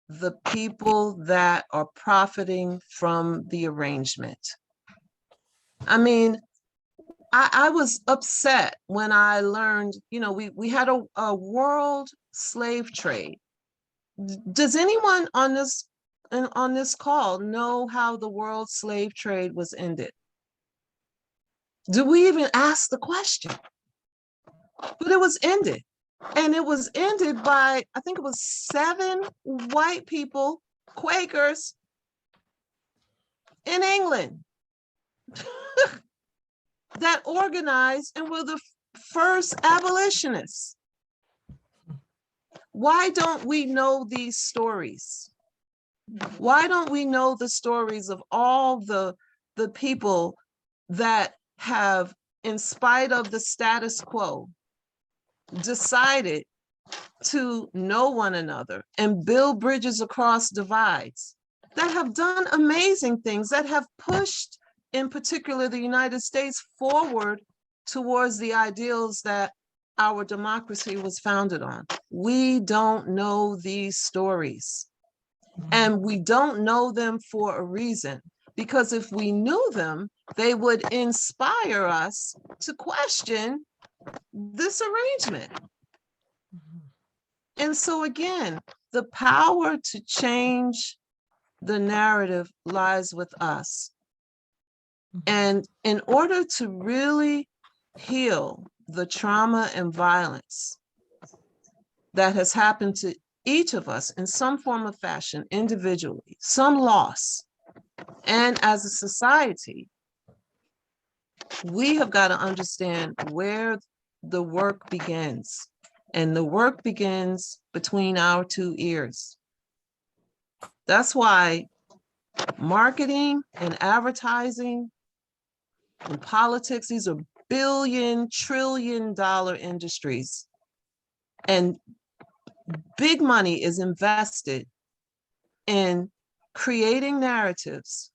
[SPEAKER 7] the people that are profiting from the arrangement. I mean, I was upset when I learned, we had a world slave trade. Does anyone on this call know how the world slave trade was ended? Do we even ask the question? But it was ended. And it was ended by, I think it was 7 white people, Quakers, in England that organized and were the first abolitionists. Why don't we know these stories? Why don't we know the stories of all the people that have, in spite of the status quo, decided to know one another and build bridges across divides, that have done amazing things, that have pushed, in particular, the United States forward towards the ideals that our democracy was founded on? We don't know these stories. And we don't know them for a reason, because if we knew them, they would inspire us to question this arrangement. And so again, the power to change the narrative lies with us. And in order to really heal the trauma and violence that has happened to each of us in some form of fashion, individually, some loss, and as a society, we have got to understand where the work begins. And the work begins between our 2 ears. That's why marketing and advertising and politics, these are billion, trillion-dollar industries. And big money is invested in creating narratives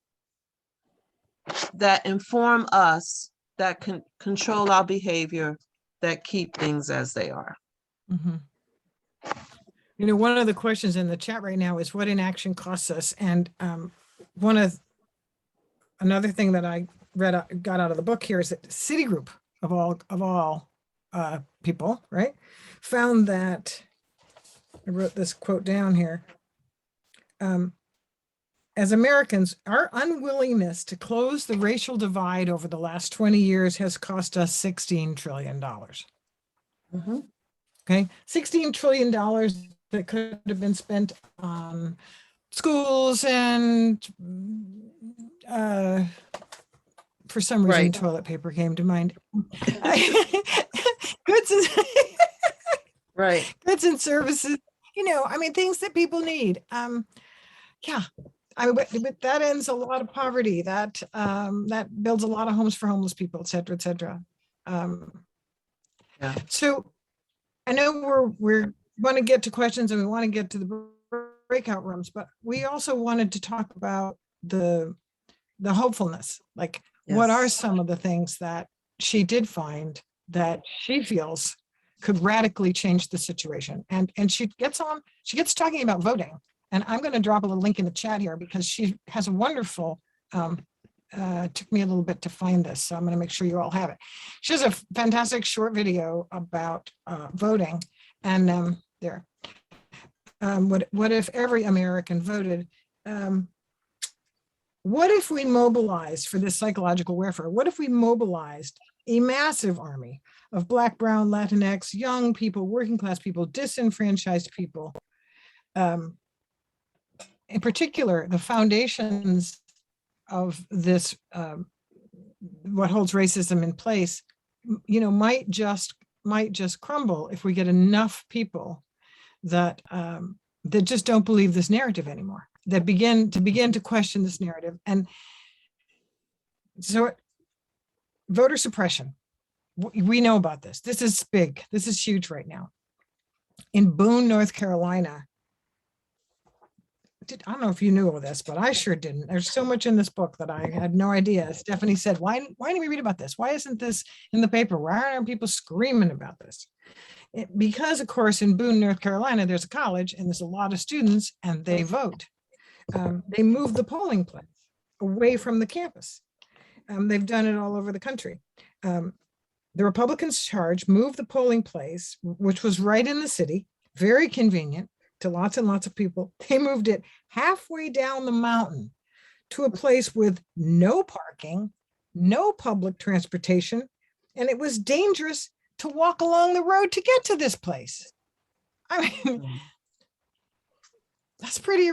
[SPEAKER 7] that inform us, that can control our behavior, that keep things as they are.
[SPEAKER 8] Mhm. You know, one of the questions in the chat right now is what inaction costs us. And another thing that I got out of the book here is that Citigroup of all people, right, found that, I wrote this quote down here. As Americans, our unwillingness to close the racial divide over the last 20 years has cost us $16 trillion.
[SPEAKER 7] Mhm.
[SPEAKER 8] Okay, $16 trillion that could have been spent on schools and for some reason,
[SPEAKER 7] Right.
[SPEAKER 8] toilet paper came to mind. Goods and,
[SPEAKER 7] Right.
[SPEAKER 8] goods and services, you know, I mean, things that people need. Yeah, but that ends a lot of poverty. That builds a lot of homes for homeless people, et cetera, et cetera.
[SPEAKER 7] Yeah.
[SPEAKER 8] So I know we're want to get to questions and we want to get to the breakout rooms, but we also wanted to talk about the hopefulness. Like, what are
[SPEAKER 7] Yes.
[SPEAKER 8] some of the things that she did find that she feels could radically change the situation? And she gets talking about voting. And I'm going to drop a little link in the chat here because she has a wonderful, took me a little bit to find this, so I'm going to make sure you all have it. She has a fantastic short video about voting. And there, what if every American voted? What if we mobilized for this psychological warfare? What if we mobilized a massive army of Black, Brown, Latinx, young people, working class people, disenfranchised people? In particular, the foundations of this, what holds racism in place, you know, might just crumble if we get enough people that that just don't believe this narrative anymore, that begin to question this narrative. And so voter suppression, we know about this. This is big. This is huge right now. In Boone, North Carolina, I don't know if you knew all this, but I sure didn't. There's so much in this book that I had no idea. Stephanie said, why didn't we read about this? Why isn't this in the paper? Why aren't people screaming about this? Because, of course, in Boone, North Carolina, there's a college and there's a lot of students and they vote. They move the polling place away from the campus. They've done it all over the country. The Republicans charged, moved the polling place, which was right in the city, very convenient to lots and lots of people. They moved it halfway down the mountain to a place with no parking, no public transportation, and it was dangerous to walk along the road to get to this place. I mean, that's pretty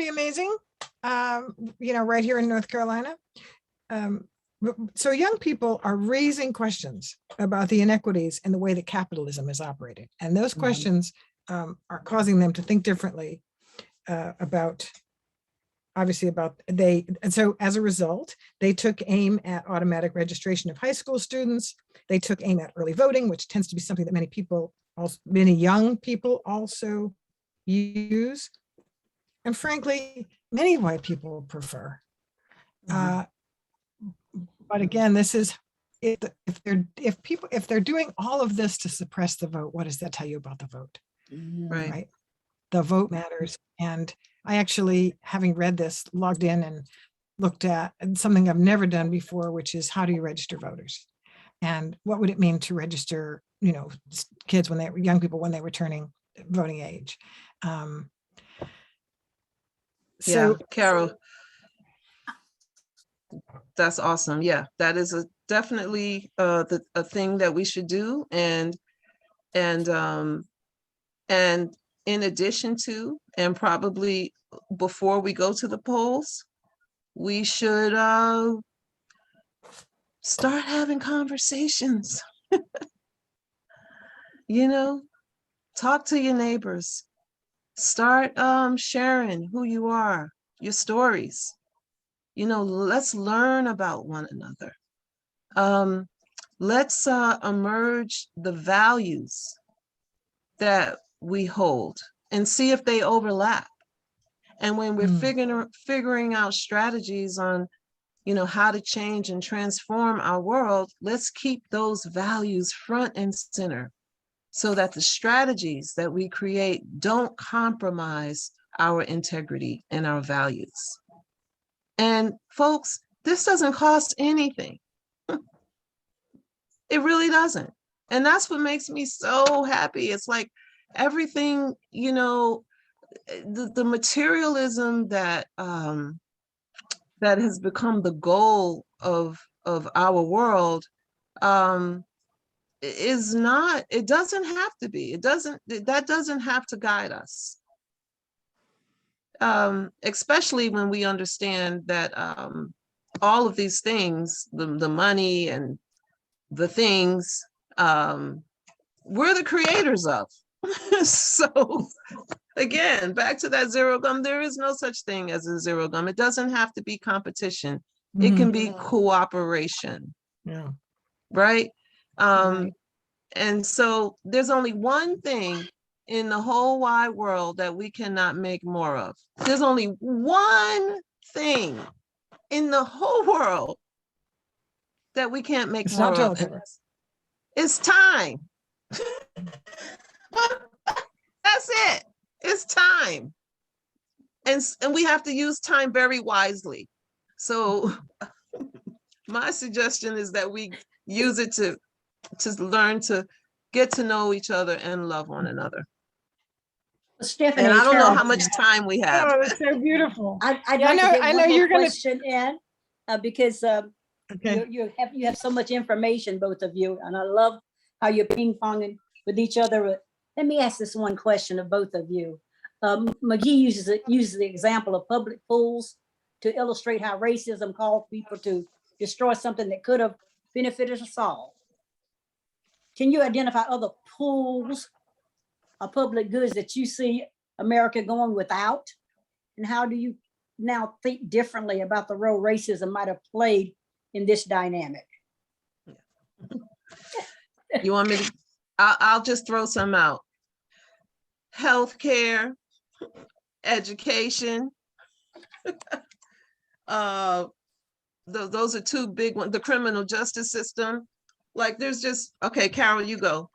[SPEAKER 8] amazing. You know, right here in North Carolina. So young people are raising questions about the inequities and the way that capitalism is operated. And those questions are causing them to think differently about and so as a result, they took aim at automatic registration of high school students. They took aim at early voting, which tends to be something that many young people also use. And frankly, many white people prefer. But again, this is if they're doing all of this to suppress the vote, what does that tell you about the vote? Right? The vote matters. And I actually, having read this, logged in and looked at something I've never done before, which is how do you register voters? And what would it mean to register, you know, kids when they were young people when they were turning voting age?
[SPEAKER 7] So Carol, that's awesome. Yeah, that is definitely a thing that we should do. And in addition to, and probably before we go to the polls, we should start having conversations. You know, talk to your neighbors. Start sharing who you are, your stories. You know, let's learn about one another. Let's emerge the values that we hold and see if they overlap. And when we're figuring out strategies on, how to change and transform our world, let's keep those values front and center so that the strategies that we create don't compromise our integrity and our values. And folks, this doesn't cost anything. It really doesn't. And that's what makes me so happy. It's like everything, the materialism that that has become the goal of our world is not, it doesn't have to be. That doesn't have to guide us. Especially when we understand that all of these things, the money and the things, we're the creators of. So again, back to that zero gum, there is no such thing as a zero gum. It doesn't have to be competition. It can be cooperation.
[SPEAKER 8] Yeah.
[SPEAKER 7] Right?
[SPEAKER 8] Right.
[SPEAKER 7] And so there's only one thing in the whole wide world that we cannot make more of. There's only one thing in the whole world that we can't make
[SPEAKER 8] It's
[SPEAKER 7] more
[SPEAKER 8] not
[SPEAKER 7] of.
[SPEAKER 8] toilet
[SPEAKER 7] And
[SPEAKER 8] paper.
[SPEAKER 7] it's time. That's it. It's time. And we have to use time very wisely. So my suggestion is that we use it to learn to get to know each other and love one another.
[SPEAKER 5] Stephanie,
[SPEAKER 7] And I don't know
[SPEAKER 5] Carol,
[SPEAKER 7] how much time we have.
[SPEAKER 8] Oh, that's so beautiful.
[SPEAKER 5] I'd
[SPEAKER 8] Yeah,
[SPEAKER 5] like to get
[SPEAKER 8] I know
[SPEAKER 5] one more
[SPEAKER 8] you're gonna-
[SPEAKER 5] question in, because
[SPEAKER 8] Okay.
[SPEAKER 5] you have so much information, both of you, and I love how you're ping ponging with each other. Let me ask this one question of both of you. McGee uses the example of public pools to illustrate how racism called people to destroy something that could have benefited us all. Can you identify other pools of public goods that you see America going without? And how do you now think differently about the role racism might have played in this dynamic?
[SPEAKER 7] You want me to? I'll just throw some out. Healthcare, education. Those are two big ones. The criminal justice system. Like there's just, okay, Carol, you go.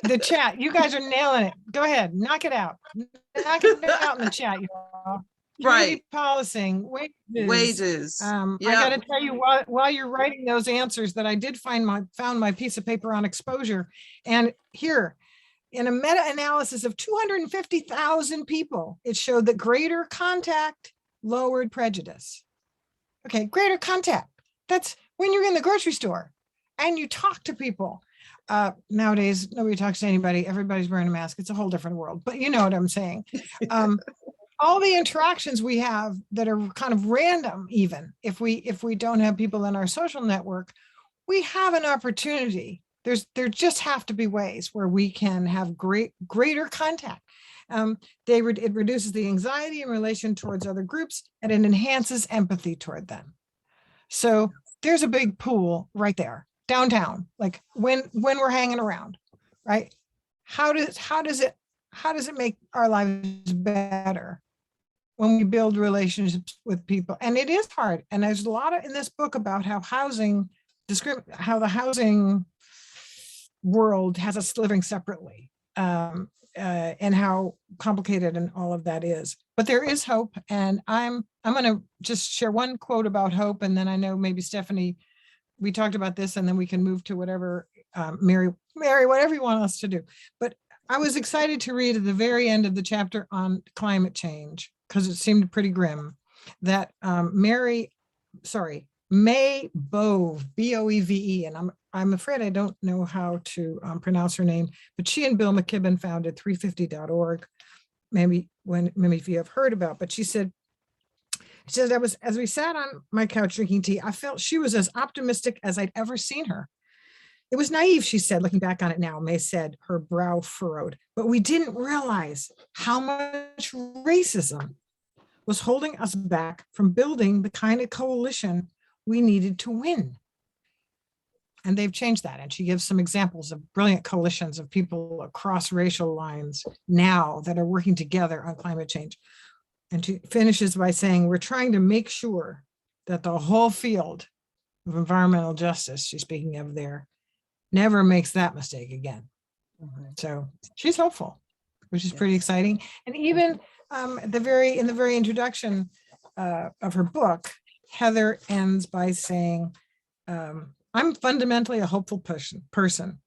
[SPEAKER 8] The chat, you guys are nailing it. Go ahead, knock it out. Knock it out in the chat, y'all.
[SPEAKER 7] Right.
[SPEAKER 8] Policing,
[SPEAKER 7] Wages.
[SPEAKER 8] I
[SPEAKER 7] Yeah.
[SPEAKER 8] gotta tell you, while you're writing those answers, that I did found my piece of paper on exposure. And here, in a meta-analysis of 250,000 people, it showed that greater contact lowered prejudice. Okay, greater contact. That's when you're in the grocery store and you talk to people. Nowadays, nobody talks to anybody. Everybody's wearing a mask. It's a whole different world, but you know what I'm saying. All the interactions we have that are kind of random, even if we don't have people in our social network, we have an opportunity. There just have to be ways where we can have greater contact. It reduces the anxiety in relation towards other groups, and it enhances empathy toward them. So there's a big pool right there downtown. Like when we're hanging around, right? How does it make our lives better when we build relationships with people? And it is hard. And there's a lot in this book about how the housing world has us living separately, and how complicated and all of that is. But there is hope. And I'm going to just share one quote about hope. And then I know maybe Stephanie, we talked about this, and then we can move to whatever, Mary, whatever you want us to do. But I was excited to read at the very end of the chapter on climate change, because it seemed pretty grim, that May Bove, B-O-E-V-E, and I'm afraid I don't know how to pronounce her name, but she and Bill McKibben founded 350.org. Maybe if you have heard about, but she said, as we sat on my couch drinking tea, I felt she was as optimistic as I'd ever seen her. It was naive, she said, looking back on it now, May said, her brow furrowed, but we didn't realize how much racism was holding us back from building the kind of coalition we needed to win. And they've changed that. And she gives some examples of brilliant coalitions of people across racial lines now that are working together on climate change. And she finishes by saying, we're trying to make sure that the whole field of environmental justice, she's speaking of there, never makes that mistake again. So she's hopeful, which is pretty exciting. And even in the very introduction of her book, Heather ends by saying, I'm fundamentally a hopeful person.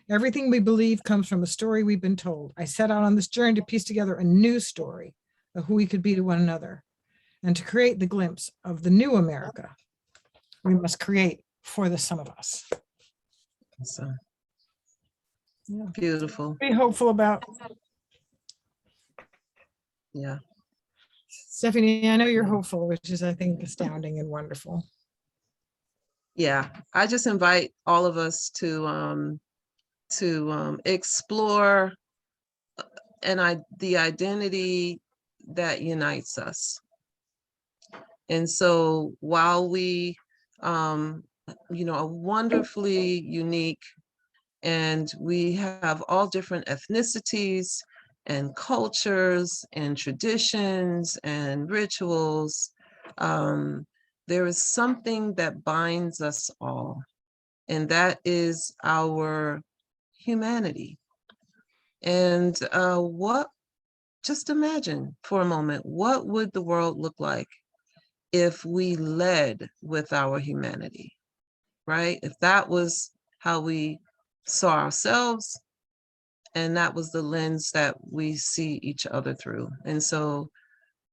[SPEAKER 8] Everything we believe comes from a story we've been told. I set out on this journey to piece together a new story of who we could be to one another and to create the glimpse of the new America we must create for the sum of us.
[SPEAKER 7] So
[SPEAKER 8] Yeah.
[SPEAKER 7] beautiful.
[SPEAKER 8] Be hopeful about.
[SPEAKER 7] Yeah.
[SPEAKER 8] Stephanie, I know you're hopeful, which is, I think, astounding and wonderful.
[SPEAKER 7] Yeah, I just invite all of us to explore the identity that unites us. And so while we are wonderfully unique, and we have all different ethnicities and cultures and traditions and rituals, there is something that binds us all, and that is our humanity. And just imagine for a moment, what would the world look like if we led with our humanity, right? If that was how we saw ourselves, and that was the lens that we see each other through. And so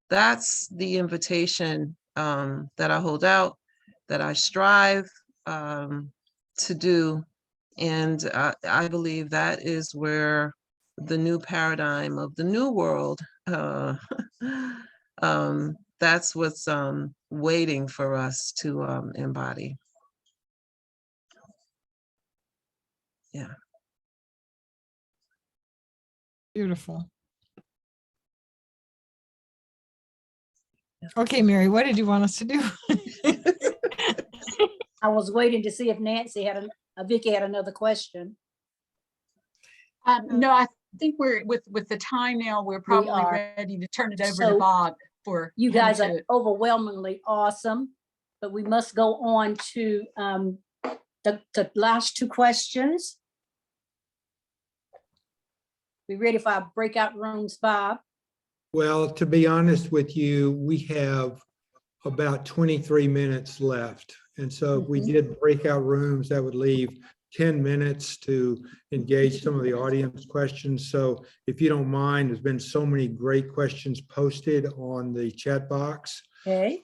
[SPEAKER 7] that's the invitation that I hold out, that I strive to do. And I believe that is where the new paradigm of the new world, that's what's waiting for us to embody. Yeah.
[SPEAKER 8] Beautiful. Okay, Mary, what did you want us to do?
[SPEAKER 5] I was waiting to see if Nancy had Vicky had another question.
[SPEAKER 6] No, I think we're with the time now, we're probably
[SPEAKER 5] are.
[SPEAKER 6] ready to turn it over
[SPEAKER 5] So,
[SPEAKER 6] to Bob for
[SPEAKER 5] You
[SPEAKER 6] him
[SPEAKER 5] guys are
[SPEAKER 6] to-
[SPEAKER 5] overwhelmingly awesome, but we must go on to the last two questions. We ready for our breakout rooms, Bob?
[SPEAKER 4] Well, to be honest with you, we have about 23 minutes left. And so if we did breakout rooms, that would leave 10 minutes to engage some of the audience questions. So if you don't mind, there's been so many great questions posted on the chat box.
[SPEAKER 5] Okay.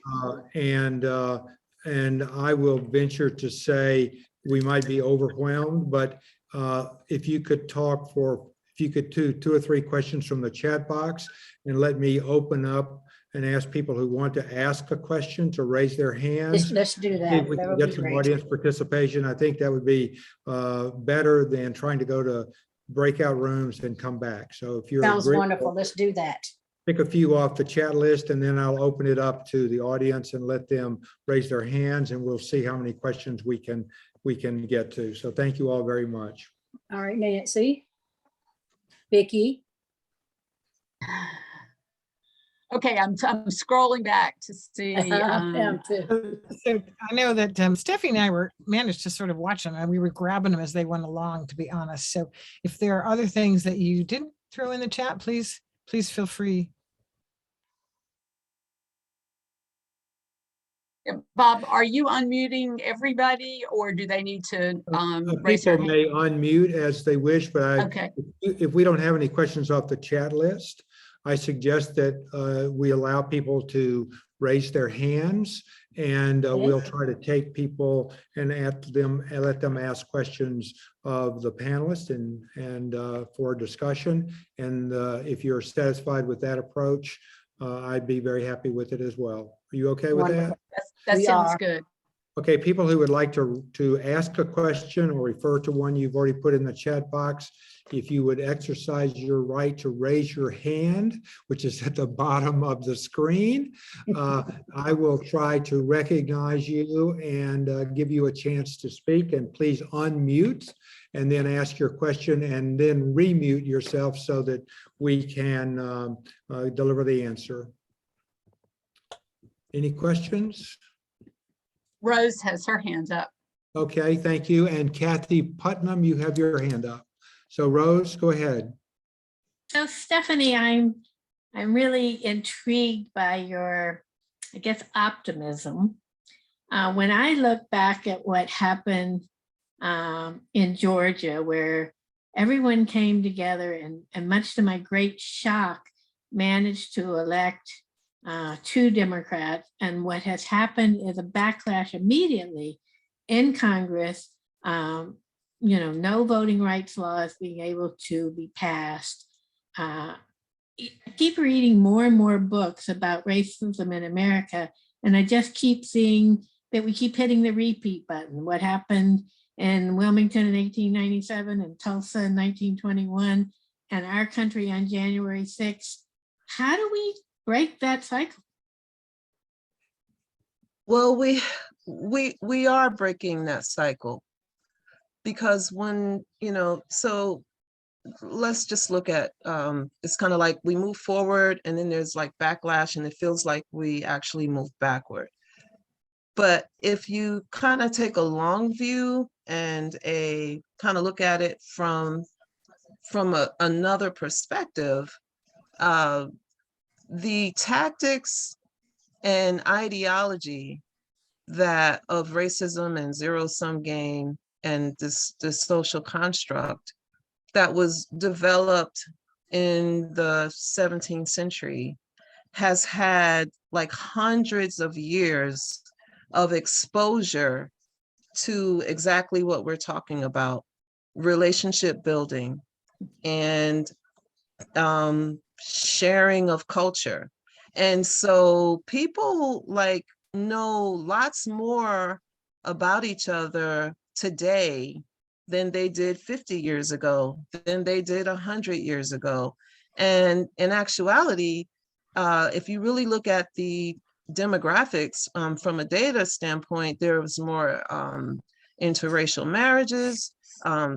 [SPEAKER 4] And I will venture to say we might be overwhelmed, but if you could do two or three questions from the chat box and let me open up and ask people who want to ask a question to raise their hands.
[SPEAKER 5] Let's do
[SPEAKER 4] See
[SPEAKER 5] that.
[SPEAKER 4] if we
[SPEAKER 5] That
[SPEAKER 4] can
[SPEAKER 5] would
[SPEAKER 4] get
[SPEAKER 5] be
[SPEAKER 4] some
[SPEAKER 5] great.
[SPEAKER 4] audience participation. I think that would be better than trying to go to breakout rooms and come back. So if you're
[SPEAKER 5] Sounds
[SPEAKER 4] agreeable,
[SPEAKER 5] wonderful. Let's do that.
[SPEAKER 4] pick a few off the chat list, and then I'll open it up to the audience and let them raise their hands, and we'll see how many questions we can get to. So thank you all very much.
[SPEAKER 5] All right, Nancy. Vicky.
[SPEAKER 6] Okay, I'm scrolling back to see.
[SPEAKER 5] Them too.
[SPEAKER 8] So I know that Steffi and I managed to sort of watch them, and we were grabbing them as they went along, to be honest. So if there are other things that you didn't throw in the chat, please feel free.
[SPEAKER 6] Bob, are you unmuting everybody, or do they need to raise their
[SPEAKER 4] People
[SPEAKER 6] hand?
[SPEAKER 4] may unmute as they wish, but
[SPEAKER 6] Okay.
[SPEAKER 4] if we don't have any questions off the chat list, I suggest that we allow people to raise their hands, and we'll try to take people and let them ask questions of the panelists and for discussion. And if you're satisfied with that approach, I'd be very happy with it as well. Are you okay with that?
[SPEAKER 5] Wonderful.
[SPEAKER 6] That
[SPEAKER 5] We
[SPEAKER 6] sounds
[SPEAKER 5] are.
[SPEAKER 6] good.
[SPEAKER 4] Okay, people who would like to ask a question or refer to one you've already put in the chat box, if you would exercise your right to raise your hand, which is at the bottom of the screen, I will try to recognize you and give you a chance to speak, and please unmute and then ask your question and then remute yourself so that we can deliver the answer. Any questions?
[SPEAKER 6] Rose has her hand up.
[SPEAKER 4] Okay, thank you. And Kathy Putnam, you have your hand up. So Rose, go ahead.
[SPEAKER 9] So Stephanie, I'm really intrigued by your, I guess, optimism. When I look back at what happened in Georgia, where everyone came together and much to my great shock, managed to elect 2 Democrats, and what has happened is a backlash immediately in Congress. No voting rights laws being able to be passed. I keep reading more and more books about racism in America, and I just keep seeing that we keep hitting the repeat button. What happened in Wilmington in 1897 and Tulsa in 1921 and our country on January 6th. How do we break that cycle?
[SPEAKER 7] Well, we are breaking that cycle, because when, so let's just look at, it's kind of like we move forward and then there's like backlash and it feels like we actually move backward. But if you kind of take a long view and a kind of look at it from another perspective, the tactics and ideology that of racism and zero-sum game and this social construct that was developed in the 17th century has had like hundreds of years of exposure to exactly what we're talking about: relationship building and sharing of culture. And so people like know lots more about each other today than they did 50 years ago, than they did 100 years ago. And in actuality, if you really look at the demographics from a data standpoint, there was more interracial marriages.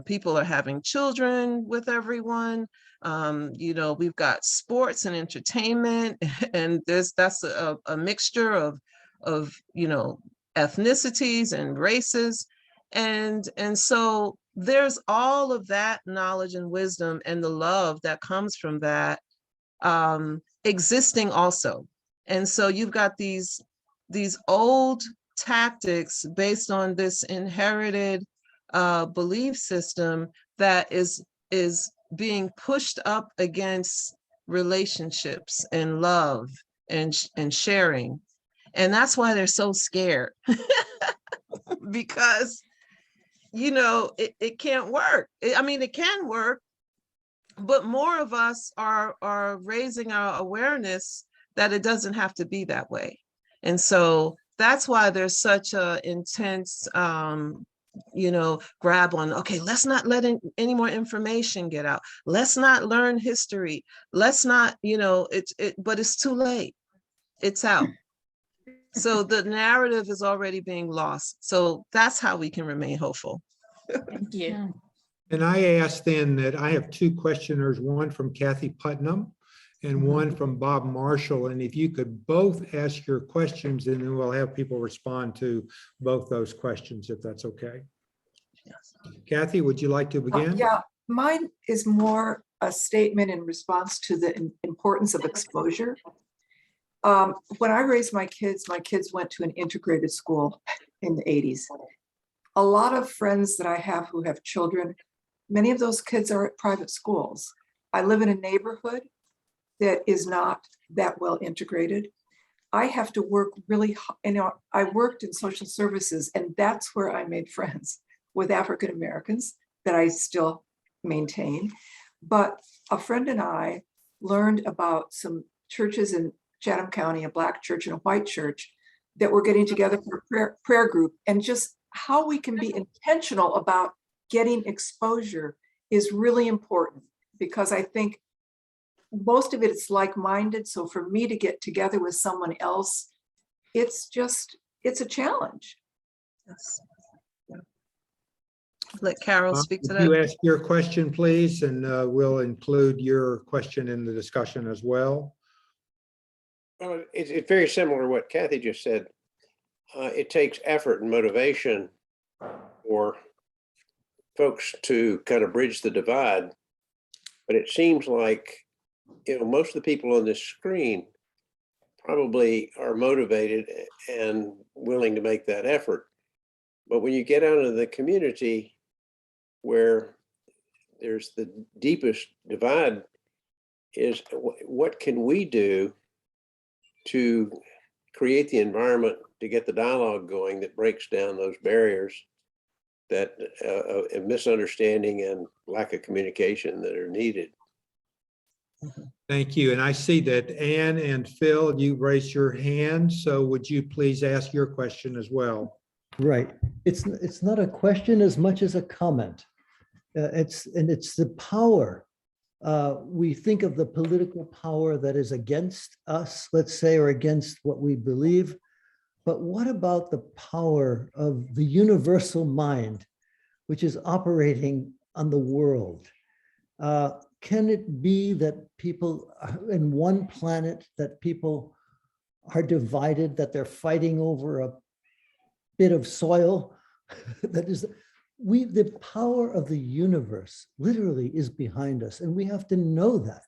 [SPEAKER 7] People are having children with everyone. We've got sports and entertainment, and that's a mixture of ethnicities and races. And so there's all of that knowledge and wisdom and the love that comes from that existing also. And so you've got these old tactics based on this inherited belief system that is being pushed up against relationships and love and sharing. And that's why they're so scared. Because it can't work. It can work, but more of us are raising our awareness that it doesn't have to be that way. And so that's why there's such a intense grab on, okay, let's not let any more information get out. Let's not learn history. Let's not, but it's too late. It's out. So the narrative is already being lost. So that's how we can remain hopeful.
[SPEAKER 9] Thank you.
[SPEAKER 4] And I asked then that I have 2 questioners, one from Kathy Putnam and one from Bob Marshall. And if you could both ask your questions, and then we'll have people respond to both those questions, if that's okay.
[SPEAKER 7] Yes.
[SPEAKER 4] Kathy, would you like to begin?
[SPEAKER 10] Yeah, mine is more a statement in response to the importance of exposure. When I raised my kids went to an integrated school in the 80s. A lot of friends that I have who have children, many of those kids are at private schools. I live in a neighborhood that is not that well integrated. I have to work really, I worked in social services, and that's where I made friends with African Americans that I still maintain. But a friend and I learned about some churches in Chatham County, a Black church and a white church, that we're getting together for a prayer group, and just how we can be intentional about getting exposure is really important, because I think most of it is like-minded. So for me to get together with someone else, it's a challenge.
[SPEAKER 7] Yes. Yeah. Let Carol speak to
[SPEAKER 4] Would you
[SPEAKER 7] that.
[SPEAKER 4] ask your question, please, and we'll include your question in the discussion as well.
[SPEAKER 11] It's very similar to what Kathy just said. It takes effort and motivation for folks to kind of bridge the divide. But it seems like, most of the people on this screen probably are motivated and willing to make that effort. But when you get out into the community where there's the deepest divide, is what can we do to create the environment to get the dialogue going that breaks down those barriers that of misunderstanding and lack of communication that are needed.
[SPEAKER 4] Thank you. And I see that Ann and Phil, you raised your hand. So would you please ask your question as well?
[SPEAKER 12] Right. It's not a question as much as a comment. It's the power. We think of the political power that is against us, let's say, or against what we believe. But what about the power of the universal mind, which is operating on the world? Can it be that people in one planet, that people are divided, that they're fighting over a bit of soil? That is, the power of the universe literally is behind us, and we have to know that.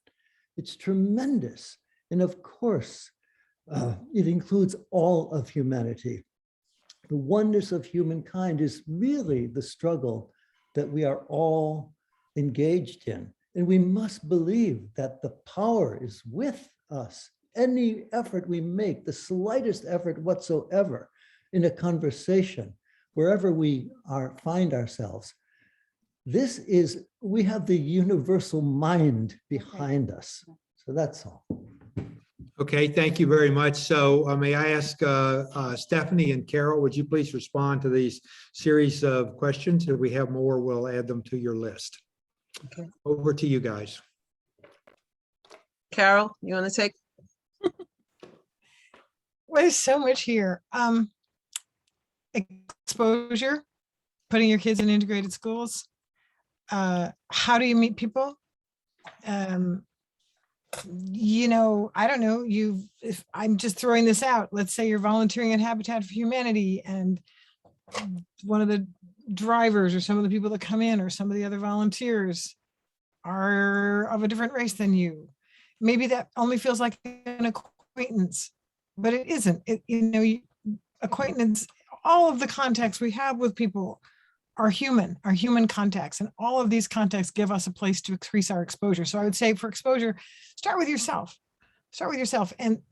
[SPEAKER 12] It's tremendous. And of course, it includes all of humanity. The oneness of humankind is really the struggle that we are all engaged in. And we must believe that the power is with us. Any effort we make, the slightest effort whatsoever in a conversation, wherever we find ourselves, we have the universal mind behind us. So that's all.
[SPEAKER 4] Okay, thank you very much. So may I ask Stephanie and Carol, would you please respond to these series of questions? If we have more, we'll add them to your list.
[SPEAKER 7] Okay.
[SPEAKER 4] Over to you guys.
[SPEAKER 7] Carol, you want to take?
[SPEAKER 8] Well, there's so much here. Exposure, putting your kids in integrated schools. How do you meet people? I don't know, if I'm just throwing this out, let's say you're volunteering at Habitat for Humanity, and one of the drivers or some of the people that come in or some of the other volunteers are of a different race than you. Maybe that only feels like an acquaintance, but it isn't. Acquaintance, all of the contacts we have with people are human contacts, and all of these contacts give us a place to increase our exposure. So I would say for exposure, start with yourself. And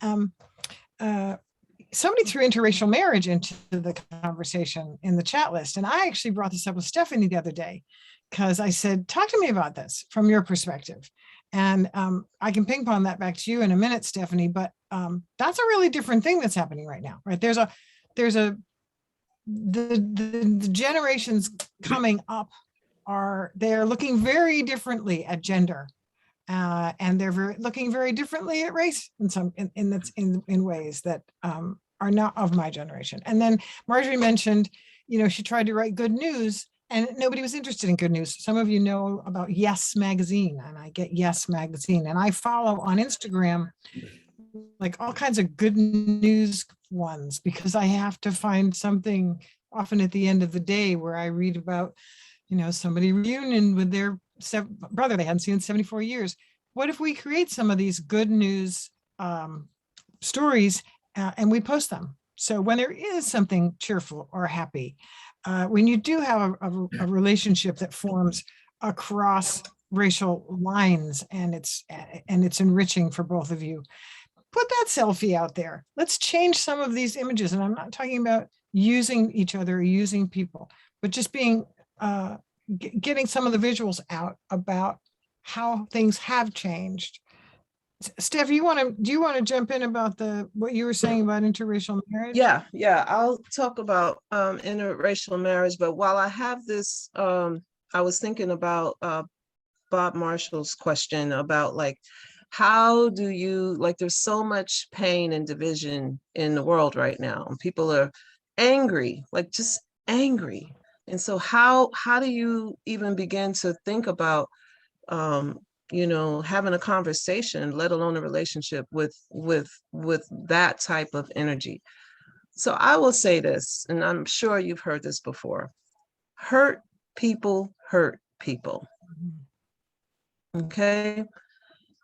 [SPEAKER 8] somebody threw interracial marriage into the conversation in the chat list. And I actually brought this up with Stephanie the other day, because I said, talk to me about this from your perspective. And I can ping pong that back to you in a minute, Stephanie, but that's a really different thing that's happening right now, right? The generations coming up they're looking very differently at gender, and they're looking very differently at race in ways that are not of my generation. And then Marjorie mentioned, she tried to write good news, and nobody was interested in good news. Some of you know about Yes Magazine, and I get Yes Magazine, and I follow on Instagram like all kinds of good news ones, because I have to find something often at the end of the day where I read about, somebody reunion with their brother they hadn't seen in 74 years. What if we create some of these good news stories and we post them? So when there is something cheerful or happy, when you do have a relationship that forms across racial lines, and it's enriching for both of you, put that selfie out there. Let's change some of these images. And I'm not talking about using each other or using people, but just being getting some of the visuals out about how things have changed Steph, do you want to jump in about what you were saying about interracial marriage?
[SPEAKER 7] Yeah, I'll talk about interracial marriage, but while I have this, I was thinking about Bob Marshall's question about like, how do you, like, there's so much pain and division in the world right now, and people are angry, like just angry. And so how do you even begin to think about having a conversation, let alone a relationship with that type of energy? So I will say this, and I'm sure you've heard this before: hurt people hurt people. Okay.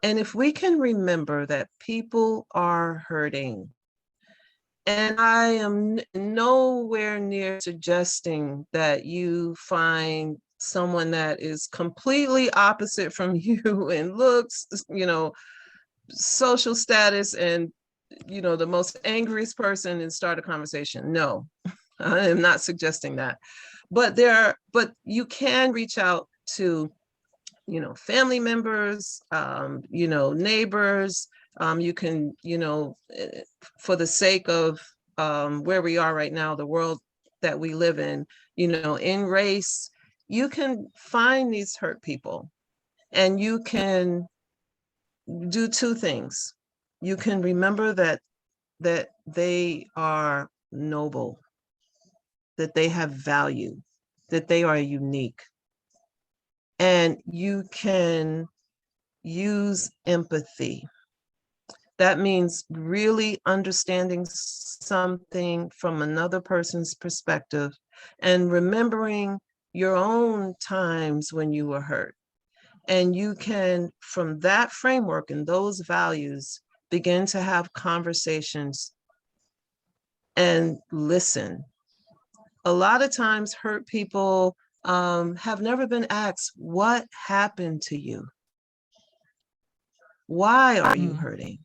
[SPEAKER 7] And if we can remember that people are hurting, and I am nowhere near suggesting that you find someone that is completely opposite from you in looks, social status, and, the most angriest person, and start a conversation. No, I am not suggesting that. But you can reach out to, family members, neighbors. You can, for the sake of where we are right now, the world that we live in race, you can find these hurt people, and you can do two things. You can remember that they are noble, that they have value, that they are unique. And you can use empathy. That means really understanding something from another person's perspective and remembering your own times when you were hurt. And you can, from that framework and those values, begin to have conversations and listen. A lot of times hurt people have never been asked, what happened to you? Why are you hurting?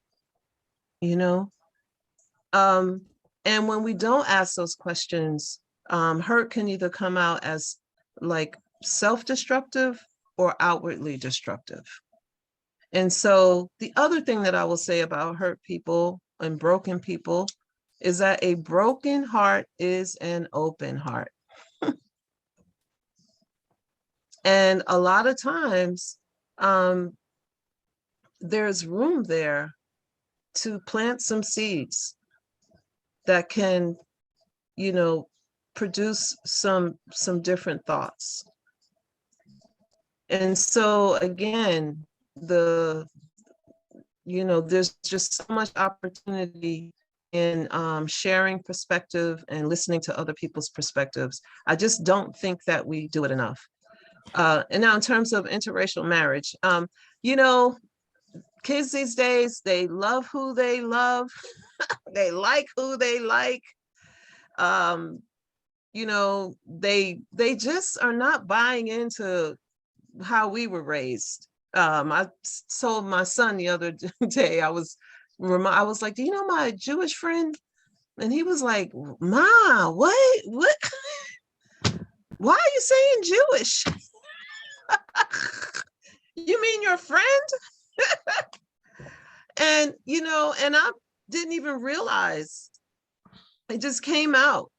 [SPEAKER 7] And when we don't ask those questions, hurt can either come out as like self-destructive or outwardly destructive. And so the other thing that I will say about hurt people and broken people is that a broken heart is an open heart. And a lot of times, there's room there to plant some seeds that can, produce some different thoughts. And so again, there's just so much opportunity in sharing perspective and listening to other people's perspectives. I just don't think that we do it enough. And now in terms of interracial marriage, kids these days, they love who they love. They like who they like. They just are not buying into how we were raised. I told my son the other day, I was like, do you know my Jewish friend? And he was like, Ma, what? Why are you saying Jewish? You mean your friend? And, and I didn't even realize, it just came out,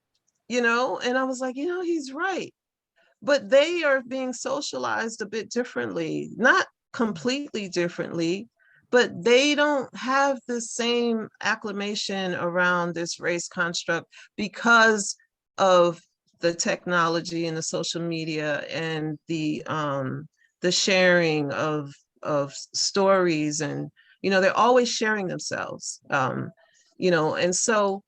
[SPEAKER 7] and I was like, he's right. But they are being socialized a bit differently, not completely differently, but they don't have the same acclimation around this race construct because of the technology and the social media and the sharing of stories, and they're always sharing themselves, and so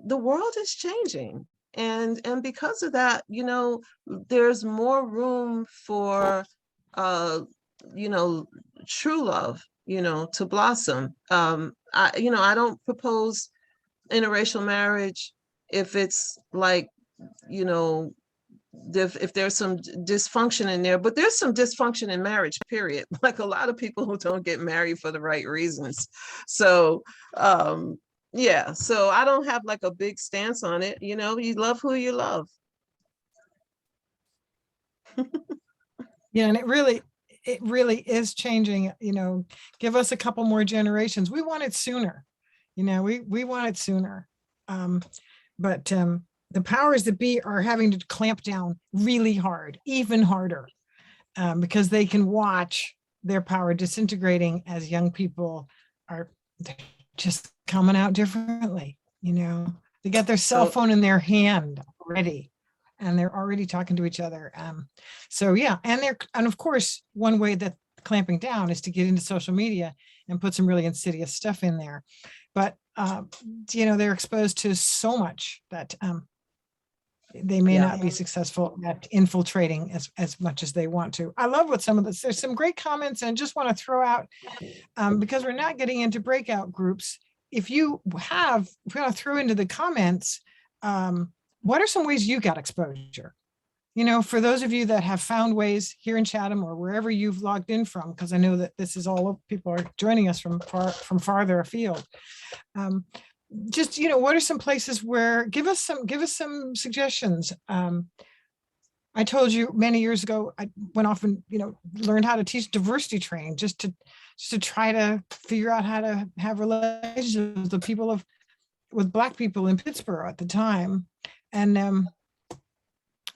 [SPEAKER 7] the world is changing, and because of that, there's more room for true love, to blossom. I don't propose interracial marriage if it's like, if there's some dysfunction in there, but there's some dysfunction in marriage, period. Like a lot of people who don't get married for the right reasons. So, yeah, so I don't have like a big stance on it. You love who you love.
[SPEAKER 8] Yeah, and it really is changing, give us a couple more generations. We want it sooner. We want it sooner. But the powers that be are having to clamp down really hard, even harder, because they can watch their power disintegrating as young people are just coming out differently. They got their cell phone in their hand already, and they're already talking to each other. So yeah, and of course, one way that clamping down is to get into social media and put some really insidious stuff in there. But they're exposed to so much that they may not be successful at infiltrating as much as they want to. I love what there's some great comments, and I just want to throw out, because we're not getting into breakout groups. If you want to throw into the comments, what are some ways you got exposure? For those of you that have found ways here in Chatham or wherever you've logged in from, because I know that this is all people are joining us from farther afield. Just, what are some places where, give us some suggestions. I told you many years ago, I went off and, learned how to teach diversity training just to try to figure out how to have relationships with the people with Black people in Pittsburgh at the time. And,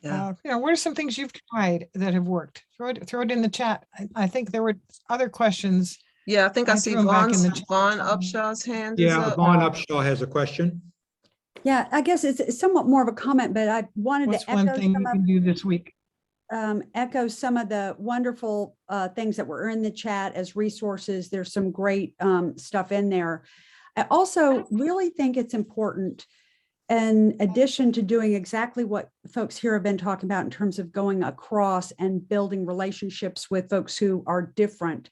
[SPEAKER 8] what are some things you've tried that have worked? Throw it in the chat. I think there were other questions.
[SPEAKER 7] Yeah, I think I see Vaughn Upshaw's hand is
[SPEAKER 4] Yeah,
[SPEAKER 7] up.
[SPEAKER 4] Vaughn Upshaw has a question.
[SPEAKER 13] Yeah, I guess it's somewhat more of a comment, but I wanted
[SPEAKER 8] What's
[SPEAKER 13] to
[SPEAKER 8] one
[SPEAKER 13] echo
[SPEAKER 8] thing you can do this week?
[SPEAKER 13] echo some of the wonderful things that were in the chat as resources. There's some great stuff in there. I also really think it's important, in addition to doing exactly what folks here have been talking about in terms of going across and building relationships with folks who are different.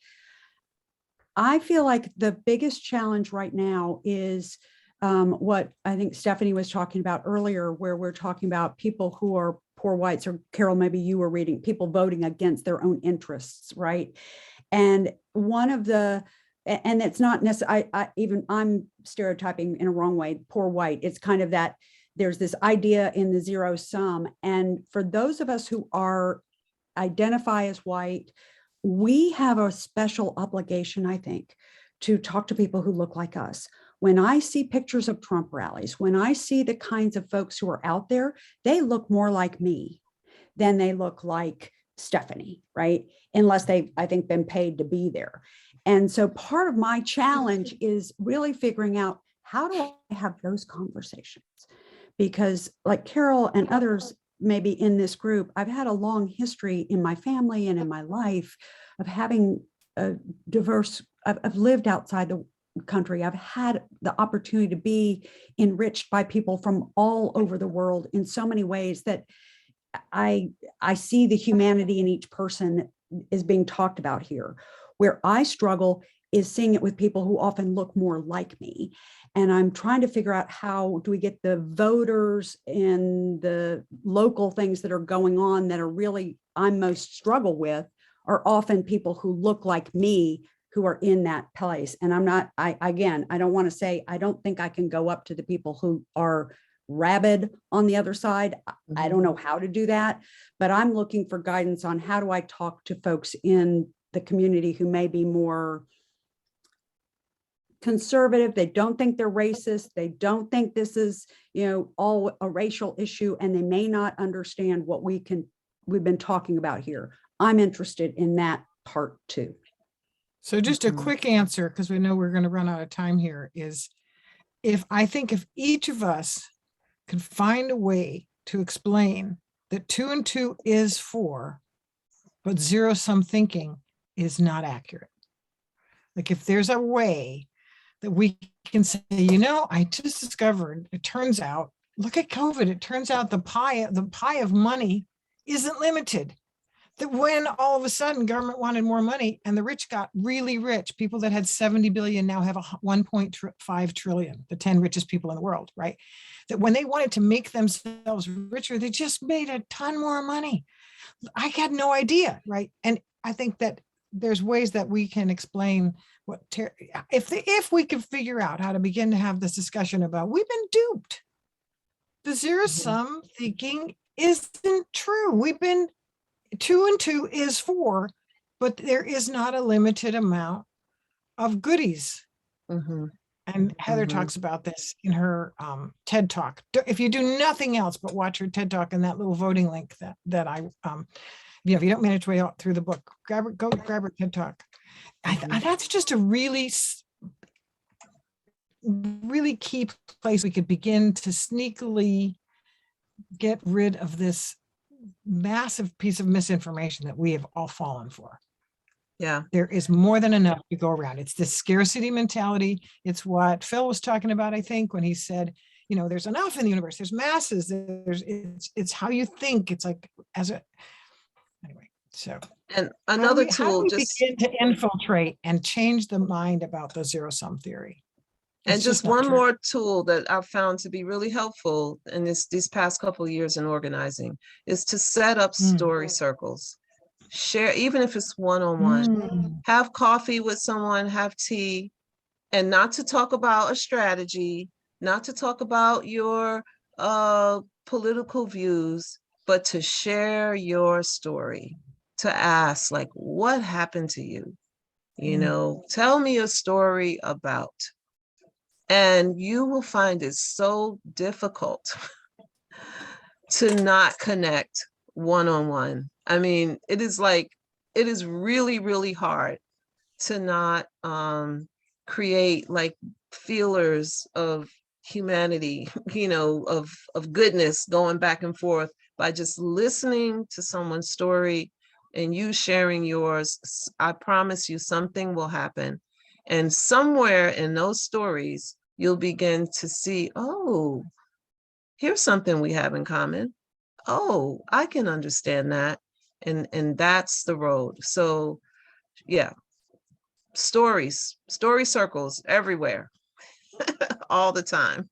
[SPEAKER 13] I feel like the biggest challenge right now is what I think Stephanie was talking about earlier, where we're talking about people who are poor whites, or Carol, maybe you were reading, people voting against their own interests, right? And one of the, and it's not necessarily, I'm stereotyping in a wrong way, poor white. It's kind of that there's this idea in the zero sum. And for those of us who identify as white, we have a special obligation, I think, to talk to people who look like us. When I see pictures of Trump rallies, when I see the kinds of folks who are out there, they look more like me than they look like Stephanie, right? Unless they've, I think, been paid to be there. And so part of my challenge is really figuring out, how do I have those conversations? Because like Carol and others maybe in this group, I've had a long history in my family and in my life of having a diverse, I've lived outside the country. I've had the opportunity to be enriched by people from all over the world in so many ways that I see the humanity in each person that is being talked about here. Where I struggle is seeing it with people who often look more like me. And I'm trying to figure out, how do we get the voters and the local things that are going on that are really, I most struggle with, are often people who look like me, who are in that place. And I don't want to say, I don't think I can go up to the people who are rabid on the other side. I don't know how to do that, but I'm looking for guidance on how do I talk to folks in the community who may be more conservative. They don't think they're racist. They don't think this is, all a racial issue, and they may not understand what we've been talking about here. I'm interested in that part too.
[SPEAKER 8] So just a quick answer, because we know we're going to run out of time here, is if each of us could find a way to explain that 2 and 2 is 4, but zero-sum thinking is not accurate. Like if there's a way that we can say, I just discovered, it turns out, look at COVID, it turns out the pie of money isn't limited. That when all of a sudden government wanted more money and the rich got really rich, people that had 70 billion now have 1.5 trillion, the 10 richest people in the world, right? That when they wanted to make themselves richer, they just made a ton more money. I had no idea, right? And I think that there's ways that we can explain if we can figure out how to begin to have this discussion about, we've been duped. The zero-sum thinking isn't true. We've been 2 and 2 is 4, but there is not a limited amount of goodies.
[SPEAKER 7] Mhm.
[SPEAKER 8] And Heather
[SPEAKER 7] Mhm.
[SPEAKER 8] talks about this in her TED Talk. If you do nothing else but watch her TED Talk and that little voting link that I, if you don't manage to way out through the book, go grab her TED Talk. That's just a really key place we could begin to sneakily get rid of this massive piece of misinformation that we have all fallen for.
[SPEAKER 7] Yeah.
[SPEAKER 8] There is more than enough to go around. It's this scarcity mentality. It's what Phil was talking about, I think, when he said, there's enough in the universe, there's masses, it's how you think. It's like anyway, so.
[SPEAKER 7] And another
[SPEAKER 8] how do
[SPEAKER 7] tool,
[SPEAKER 8] we
[SPEAKER 7] just
[SPEAKER 8] begin to infiltrate and change the mind about the zero-sum theory?
[SPEAKER 7] and
[SPEAKER 8] It's
[SPEAKER 7] just
[SPEAKER 8] not
[SPEAKER 7] one
[SPEAKER 8] true.
[SPEAKER 7] more tool that I've found to be really helpful in these past couple of years in organizing is to set up story circles. Share, even if it's one-on-one, have coffee with someone, have tea, and not to talk about a strategy, not to talk about your political views, but to share your story, to ask, like, what happened to you? Tell me a story about. And you will find it so difficult to not connect one-on-one. I mean, it is really, really hard to not create like feelers of humanity, of goodness going back and forth by just listening to someone's story and you sharing yours. I promise you something will happen. And somewhere in those stories, you'll begin to see, oh, here's something we have in common. Oh, I can understand that. And that's the road. So yeah, story circles everywhere, all the time.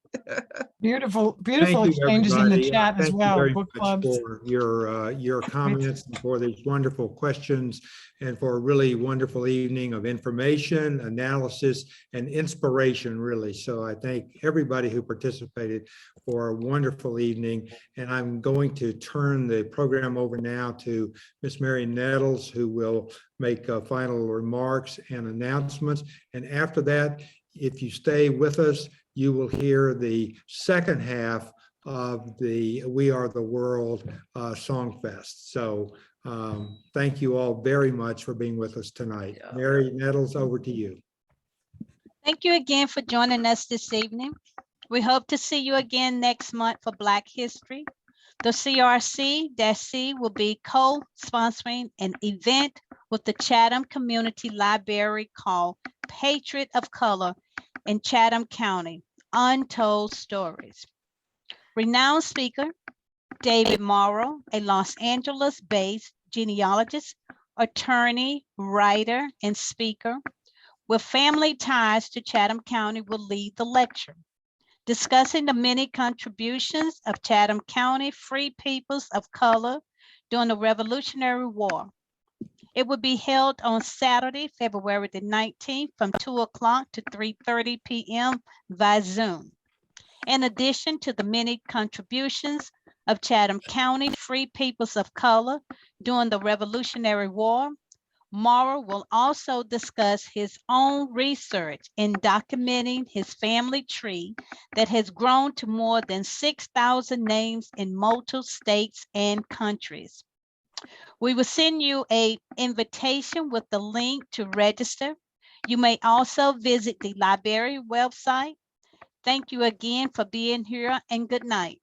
[SPEAKER 8] Beautiful
[SPEAKER 4] Thank you,
[SPEAKER 8] exchanges in the
[SPEAKER 4] everybody.
[SPEAKER 8] chat as
[SPEAKER 4] Thank you
[SPEAKER 8] well,
[SPEAKER 4] very
[SPEAKER 8] book
[SPEAKER 4] much
[SPEAKER 8] clubs.
[SPEAKER 4] for your comments and for these wonderful questions and for a really wonderful evening of information, analysis, and inspiration, really. So I thank everybody who participated for a wonderful evening. And I'm going to turn the program over now to Miss Mary Nettles, who will make final remarks and announcements. And after that, if you stay with us, you will hear the second half of the We Are the World Songfest. So thank you all very much for being with us tonight.
[SPEAKER 7] Yeah.
[SPEAKER 4] Mary Nettles, over to you.
[SPEAKER 3] Thank you again for joining us this evening. We hope to see you again next month for Black History. The CRC-C will be co-sponsoring an event with the Chatham Community Library called Patriot of Color in Chatham County, Untold Stories. Renowned speaker, David Morrow, a Los Angeles-based genealogist, attorney, writer, and speaker with family ties to Chatham County, will lead the lecture, discussing the many contributions of Chatham County free peoples of color during the Revolutionary War. It will be held on Saturday, February the 19th from 2 o'clock to 3:30 p.m. via Zoom. In addition to the many contributions of Chatham County free peoples of color during the Revolutionary War, Morrow will also discuss his own research in documenting his family tree that has grown to more than 6,000 names in multiple states and countries. We will send you an invitation with the link to register. You may also visit the library website. Thank you again for being here, and good night.